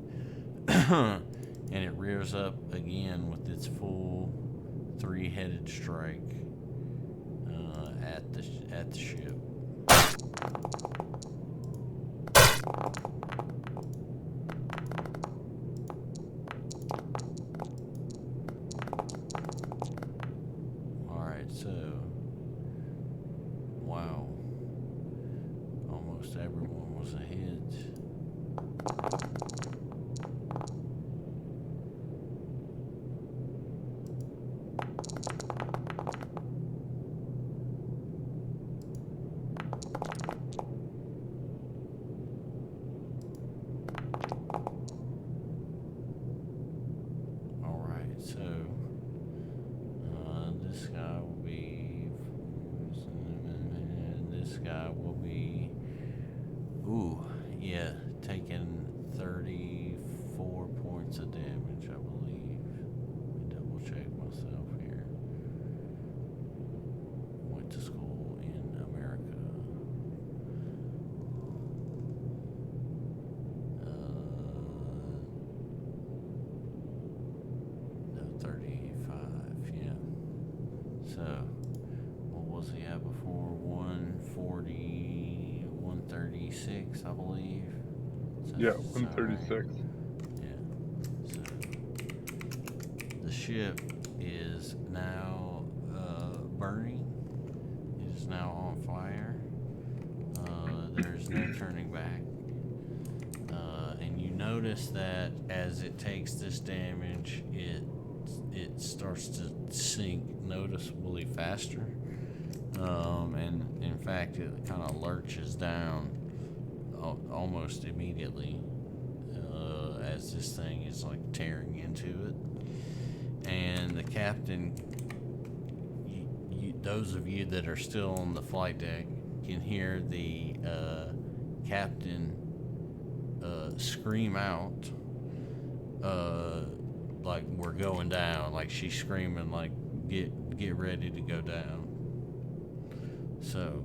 And it rears up again with its full 3-headed strike at the ship. Alright, so wow. Almost everyone was a hit. Alright, so this guy will be, this guy will be, ooh, yeah, taking 34 points of damage, I believe. Let me double check myself here. Went to school in America. No, 35, yeah. So, what was he at before? 140, 136, I believe. So, Yeah, sorry. 136. Yeah. So, the ship is now burning. It is now on fire. There's no turning back. And you notice that as it takes this damage, it starts to sink noticeably faster. And in fact, it kind of lurches down almost immediately as this thing is like tearing into it. And the captain, those of you that are still on the flight deck can hear the captain scream out like we're going down, like she's screaming like get ready to go down. So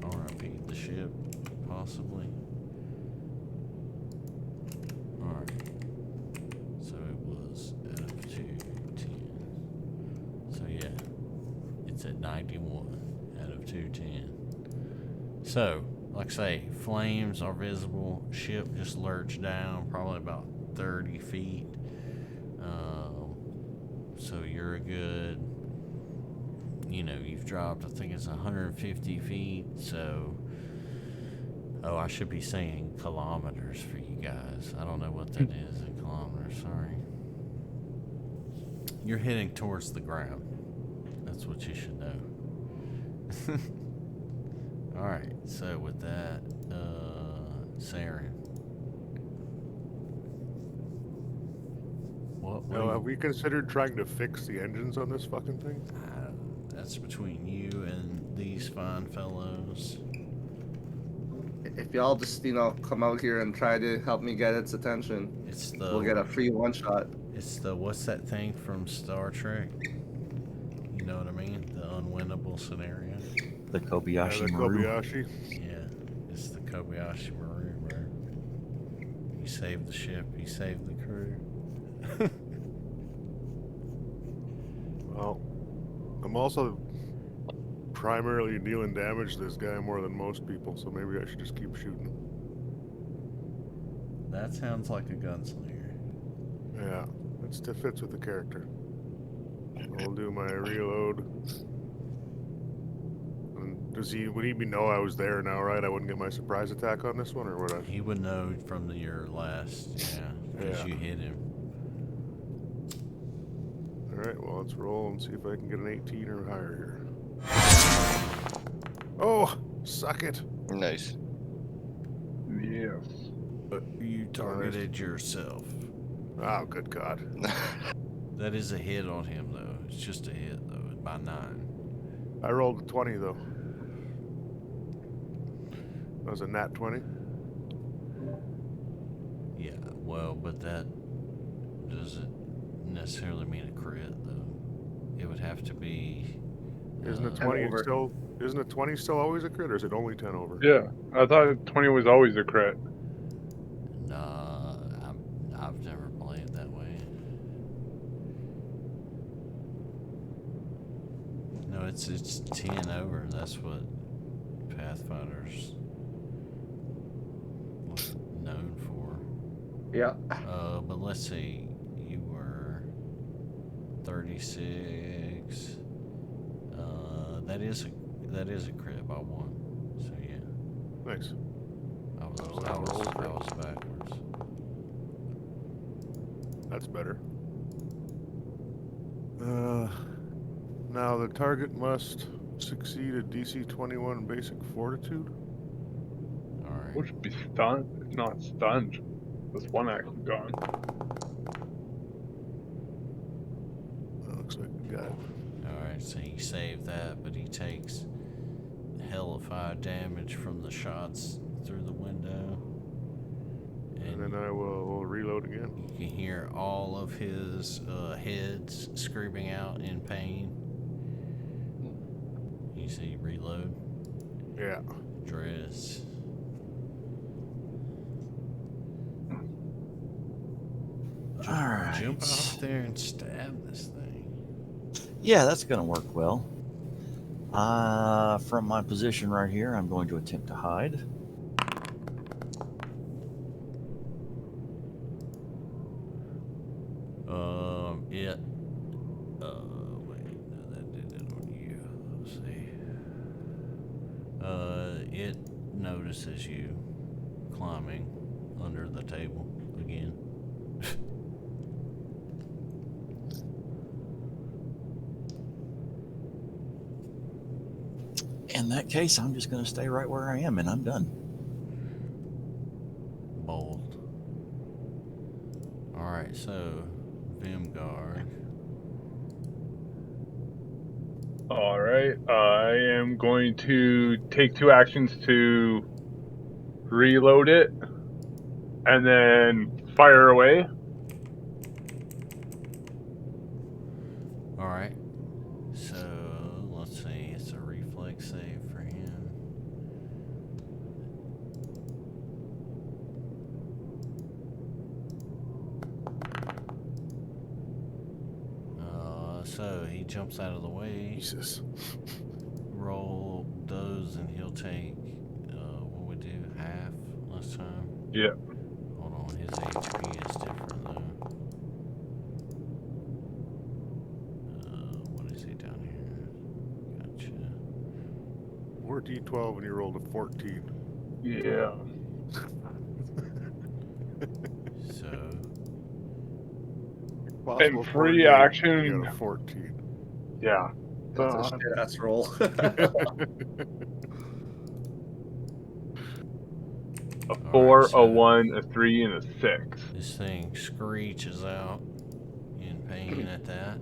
RIP the ship, possibly. Alright. So it was F210. So yeah, it's at 91 out of 210. So, like I say, flames are visible. Ship just lurched down probably about 30 feet. So you're a good, you've dropped, I think it's 150 feet. So, I should be saying kilometers for you guys. I don't know what that is in kilometers, sorry. You're heading towards the ground. That's what you should know. Alright, so with that, Saren. Now, have we considered trying to fix the engines on this fucking thing? That's between you and these fine fellows. If y'all just, come out here and try to help me get its attention, we'll get a free one-shot. It's the, what's that thing from Star Trek? You know what I mean? The unwinnable scenario. The Kobayashi The Maru. Kobayashi. Yeah, it's the Kobayashi Maru, bro. You saved the ship, you saved the crew. Well, I'm also primarily dealing damage to this guy more than most people, so maybe I should just keep shooting. That sounds like a gunslinger. Yeah, it fits with the character. I'll do my reload. And would he know I was there now, right? I wouldn't get my surprise attack on this one, or would I? He would know from your last, because Yeah. you hit him. Alright, well, let's roll and see if I can get an 18 or higher here. Oh, suck it. Nice. Yes. But you targeted yourself. Oh, good God. That is a hit on him, though. It's just a hit, though, by 9. I rolled a 20, though. That was a nat 20. Yeah, well, but that doesn't necessarily mean a crit, though. It would have to be... Isn't a 20 still always a crit, or is it only 10 over? Yeah, I thought 20 was always a crit. Nah, I've never played that way. No, it's 10 over. That's what Pathfinder's known for. Yeah. But let's see. You were 36. That is a crit by 1. So yeah. Nice. I was backwards. That's better. Now the target must succeed a DC 21 basic fortitude. Alright. Which would be stunned, if not stunned. This one action gone. That looks like we got it. Alright, so he saved that, but he takes hellified damage from the shots through the window. And then I will reload again. You can hear all of his heads screaming out in pain. You see reload? Yeah. Drez. Alright. Jump out there and stab this thing. Yeah, that's going to work well. From my position right here, I'm going to attempt to hide. Wait, no, that did it on you. Let's see. It notices you climbing under the table again. In that case, I'm just going to stay right where I am, and I'm done. Bold. Alright, so Vimgard. Alright, I am going to take 2 actions to reload it and then fire away. Alright. So let's see, it's a reflex save for him. So he jumps out of the way. Jesus. Roll those and he'll take what we do, half last time. Yeah. Hold on, his HP is different though. What is he down here? Gotcha. 4d12 and you rolled a 14. Yeah. So Possible free 48, action. You got a 14. Yeah. That's a shit ass roll. A 4, Alright, so a 1, a 3, and a 6. this thing screeches out in pain at that.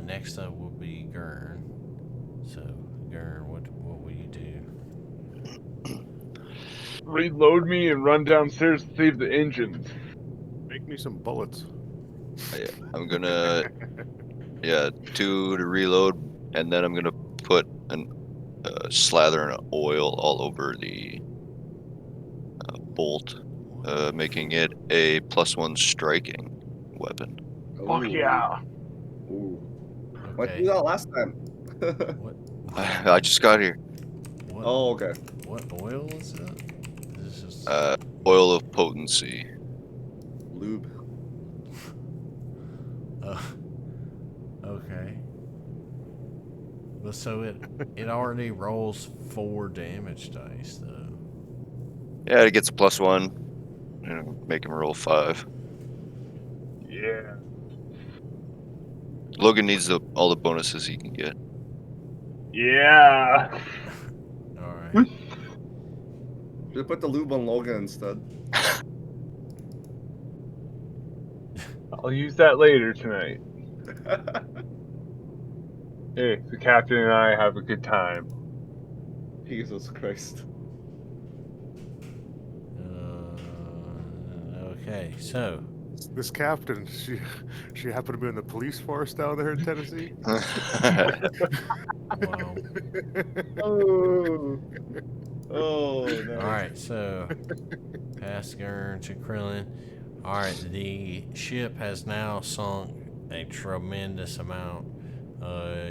Next up will be Gurn. So Gurn, what will you do? Reload me and run downstairs to save the engines. Make me some bullets. I'm gonna, 2 to reload, and then I'm gonna put an slather of oil all over the bolt, making it a +1 striking weapon. Fuck yeah. Ooh. Okay. What did you do that last time? What? I just got here. What? Oh, okay. What oil is that? This is just Oil of potency. Lube. okay. But so it already rolls 4 damage dice though. Yeah, it gets a +1. Make him roll 5. Yeah. Logan needs all the bonuses he can get. Yeah. All right. Just put the lube on Logan instead. I'll use that later tonight. Hey, the captain and I have a good time. Jesus Christ. Okay, so This captain, she happened to be in the police force down there in Tennessee. well, Oh, no. all right, so past Gurn to Krillin. All right, the ship has now sunk a tremendous amount.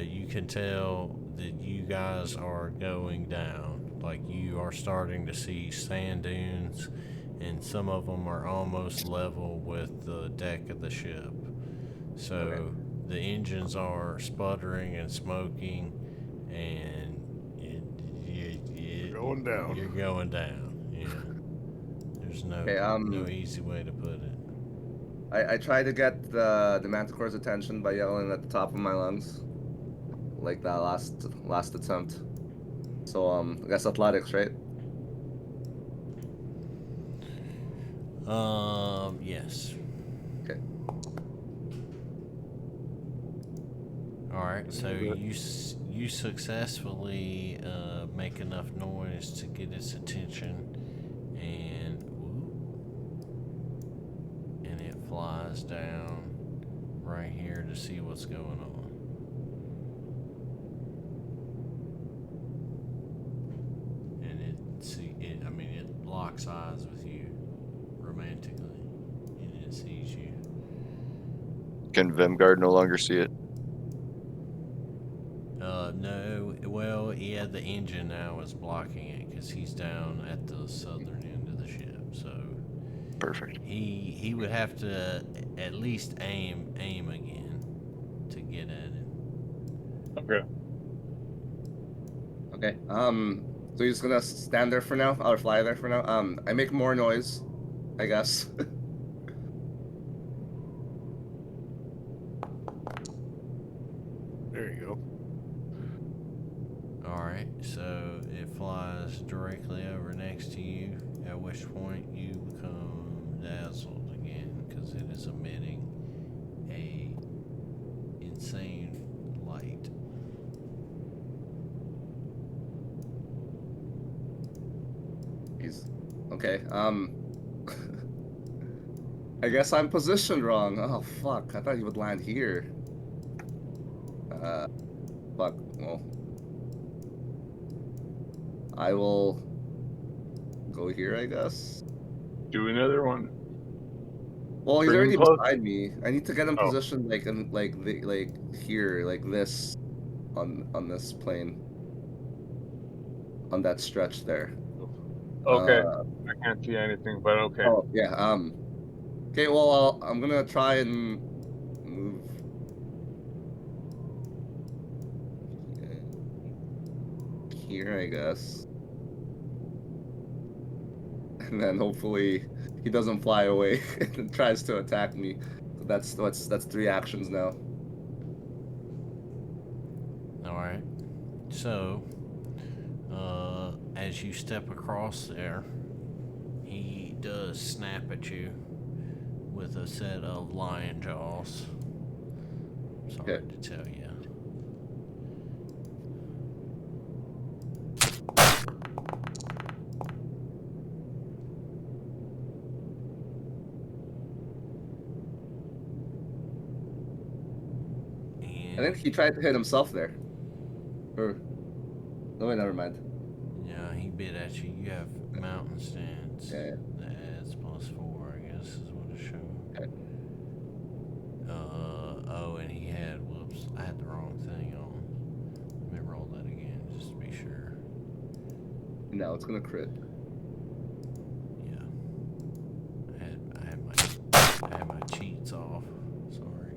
you can tell that you guys are going down. Like, you are starting to see sand dunes, and some of them are almost level with the deck of the ship. So Okay. the engines are sputtering and smoking, and Going down. you're going down. Yeah. There's no Okay, no easy way to put it. I try to get the Manticore's attention by yelling at the top of my lungs, like that last attempt. So I guess athletics, right? Yes. Okay. All right. So you successfully make enough noise to get its attention, and it flies down right here to see what's going on. And it locks eyes with you romantically, and it sees you. Can Vemgard no longer see it? No. Well, yeah, the engine now is blocking it because he's down at the southern end of the ship. So Perfect. he would have to at least aim again to get at it. Okay. Okay. So you're just gonna stand there for now, or fly there for now. I make more noise, I guess. There you go. Alright, so it flies directly over next to you, at which point you become dazzled again, because it is emitting a insane light. He's okay. I guess I'm positioned wrong. Oh fuck! I thought he would land here. Fuck. Well, I will go here, I guess. Do another one. Well, he's Bring already him close. beside me. I need to get him Oh. positioned like here, like this, on this plane, on that stretch there. Okay. I can't see anything, but okay. Oh yeah. Okay. Well, I'm gonna try and move here, I guess, and then hopefully he doesn't fly away and tries to attack me. So that's 3 actions now. Alright, so as you step across there, he does snap at you with a set of lion jaws. Sorry Okay. to tell you. I think he tried to hit himself there. Or no, wait, never mind. Yeah, he bit at you. You have mountain stance. Yeah. That's +4, I guess, is what it's showing. Okay. Oh, and he had, whoops, I had the wrong thing on. Let me roll that again, just to be sure. No, it's gonna crit. Yeah. I had my cheats off. Sorry.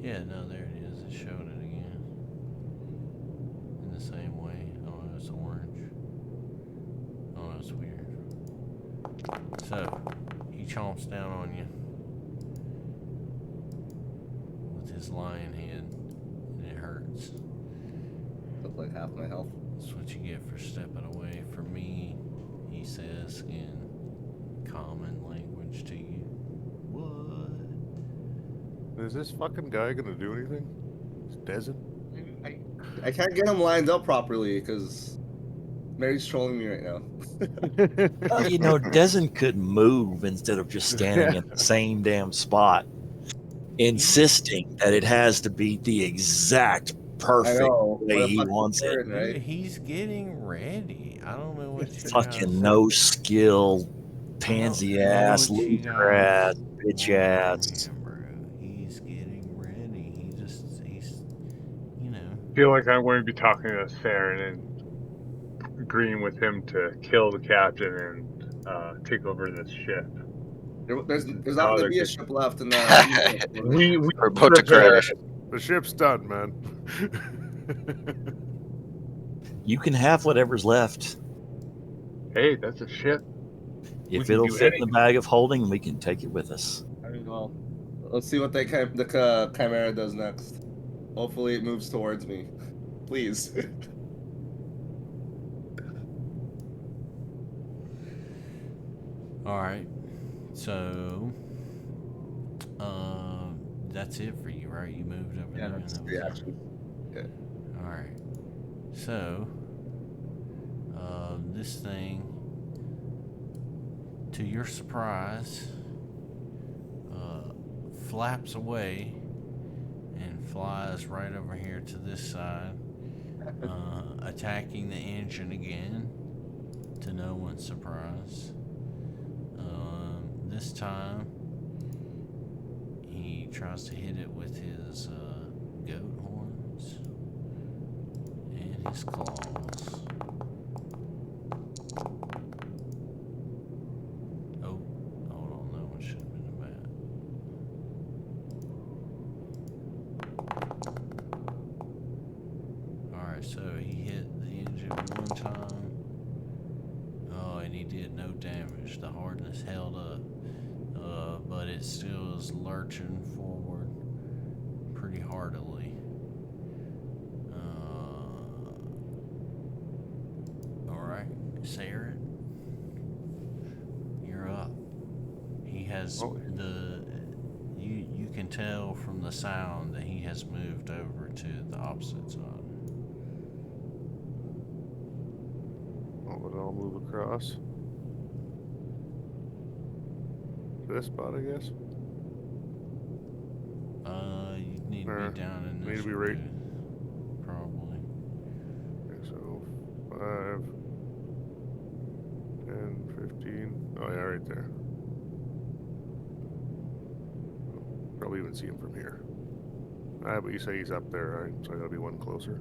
Yeah, no, there it is. It showed it again. In the same way. Oh, it's orange. Oh, that's weird. So, he chomps down on you with his lion head, and it hurts. Took like half my health. That's what you get for stepping away from me, he says in common language to you. What? Is this fucking guy gonna do anything? Is Dezen? I can't get him lined up properly because Mary's trolling me right now. Well, you know, Dezen could move instead of just standing in the same damn spot, insisting that it has to be the exact I perfect know. way What a he fucking wants it. turn, right? Dude, he's getting ready. I don't know what you Fucking guys- no skill, pansy I don't know ass, what you loser ass, guys bitch want ass. from him, bro. He's getting ready. He's feel like I'm going to be talking to Saren and agreeing with him to kill the captain and take over this ship. There's not going to be a ship left in the. We We're about to repair crash. it. The ship's done, man. You can have whatever's left. Hey, that's a ship. If can it'll do fit in the bag of holding, we can take it with us. Well, let's see what the Chimera does next. Hopefully, it moves towards me. Please. All right. So, that's it for you, right? You moved over Yeah, there. that's and that the was- action. Yeah. All right. So, this thing, to your surprise, flaps away and flies right over here to this side, attacking the engine again, to no one's surprise. This time, he tries to hit it with his goat horns and his claws. Oh, hold on, that one should have been a bat. Alright, so he hit the engine one time. Oh, and he did no damage. The hardness held up. But it still is lurching forward pretty heartily. Alright, Saren, you're up. He has you can tell from the sound that he has moved over to the opposite side. I'll move across. This spot, I guess. You need to be down in this. Need to be right. booth, probably. Okay, so 5, 10, 15. Oh yeah, right there. Probably even see him from here. But you say he's up there, right? So I gotta be one closer.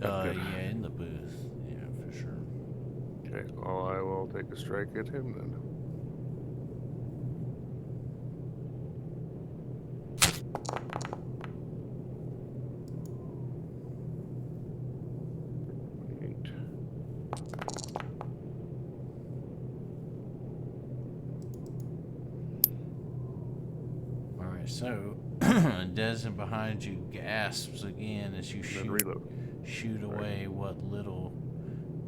Okay. Yeah, in the booth. Yeah, for sure. Okay, well, I will take a strike at him then. Alright, so Desmond behind you gasps again as you Then reload. shoot away what little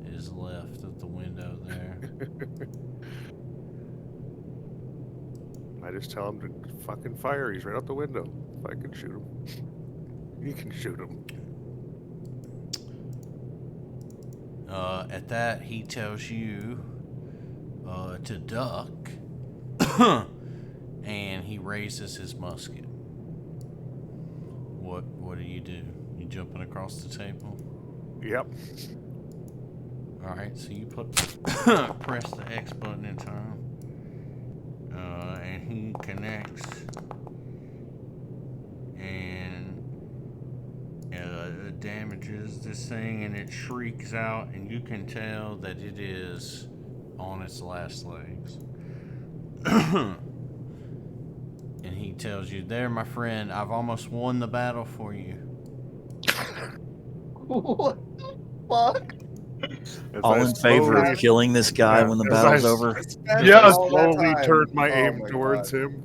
is left of the window there. I just tell him to fucking fire. He's right out the window. If I can shoot him, you can shoot him. At that, he tells you to duck, and he raises his musket. What do? You jumping across the table? Yep. All right, so you press the X button in time, and he connects, and damages this thing, and it shrieks out, and you can tell that it is on its last legs. And he tells you, "There, my friend, I've almost won the battle for you." What the fuck? All in favor of killing this guy when the battle's over? Yeah, All that slowly time. turned my Oh aim my towards God. him.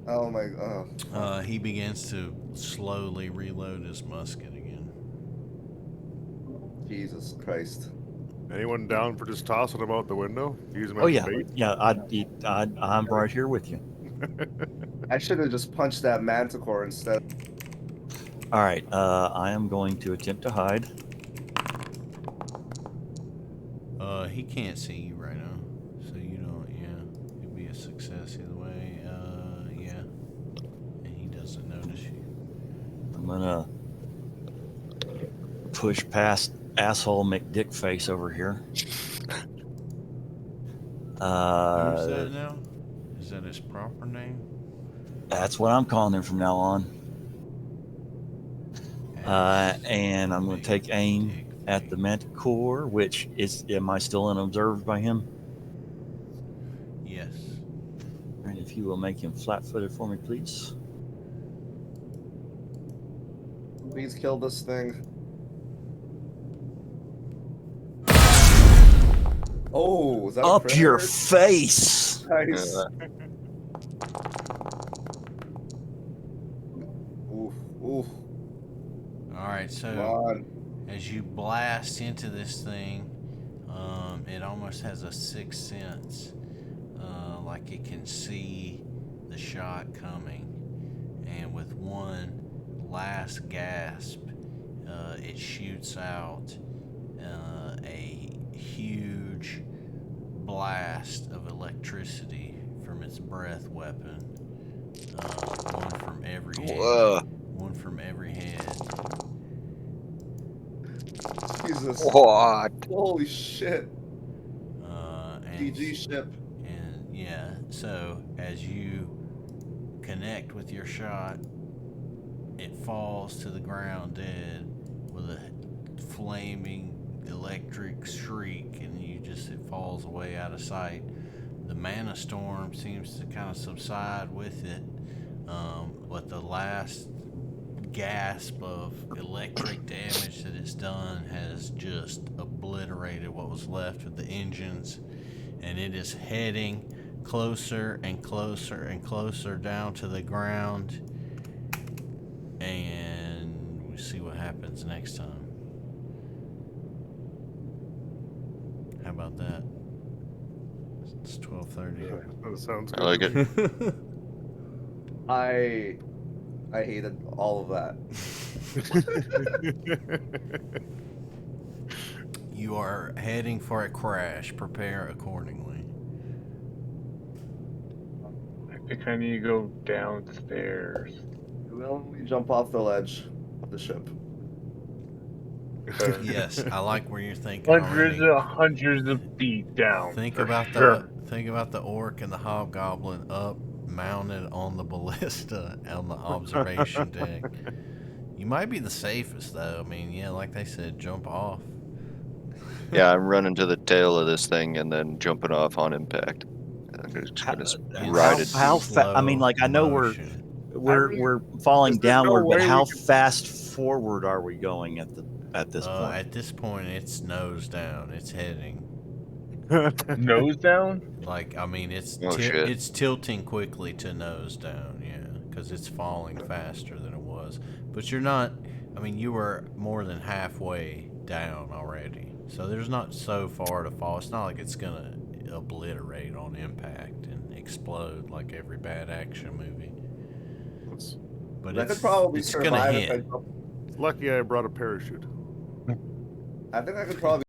Oh my god. He begins to slowly reload his musket again. Jesus Christ. Anyone down for just tossing him out the window? Use him as Oh yeah, bait? yeah. I'm right here with you. I should have just punched that manticore instead. All right, I am going to attempt to hide. He can't see you right now, so you don't. Yeah, it'd be a success either way. Yeah, and he doesn't notice you. I'm gonna push past asshole McDickface over here. Who's that now? Is that his proper name? That's what I'm calling him from now on. And I'm going to take aim at the Manticore, which is, am I still unobserved by him? Yes. All right, if you will make him flat-footed for me, please. Please kill this thing. Oh, is that a Up crit? your face! Nice. Oof, oof. All right, Come so on. as you blast into this thing, it almost has a sixth sense, like it can see the shot coming, and with one last gasp, it shoots out a huge blast of electricity from its breath weapon, one from every head. One from every head. Jesus. What? Holy shit. And, GG ship. And yeah, so as you connect with your shot, it falls to the ground dead with a flaming electric shriek, and it falls away out of sight. The mana storm seems to kind of subside with it, but the last gasp of electric damage that it's done has just obliterated what was left of the engines, and it is heading closer and closer and closer down to the ground, and we'll see what happens next time. How about that? It's 12:30. That sounds good. I like it. I hated all of that. You are heading for a crash. Prepare accordingly. I think I need to go downstairs. Will we jump off the ledge of the ship? Yes, I like where you're thinking already. Hundreds of feet down. Think for about sure. the orc and the hobgoblin up, mounted on the ballista on the observation deck. You might be the safest though. I mean, yeah, like they said, jump off. Yeah, I'm running to the tail of this thing and then jumping off on impact. I'm just gonna ride it. I mean, like I know motion. we're falling There's no downward, but way we how can- fast forward are we going at this point? At this point, it's nose down. It's heading. Nose down? Like, I mean, it's Oh, shit. it's tilting quickly to nose down, yeah, because it's falling faster than it was. But you're not. I mean, you were more than halfway down already, so there's not so far to fall. It's not like it's gonna obliterate on impact and explode like every bad action movie. But I could probably it's gonna survive hit. if I jumped. Lucky I brought a parachute. I think I could probably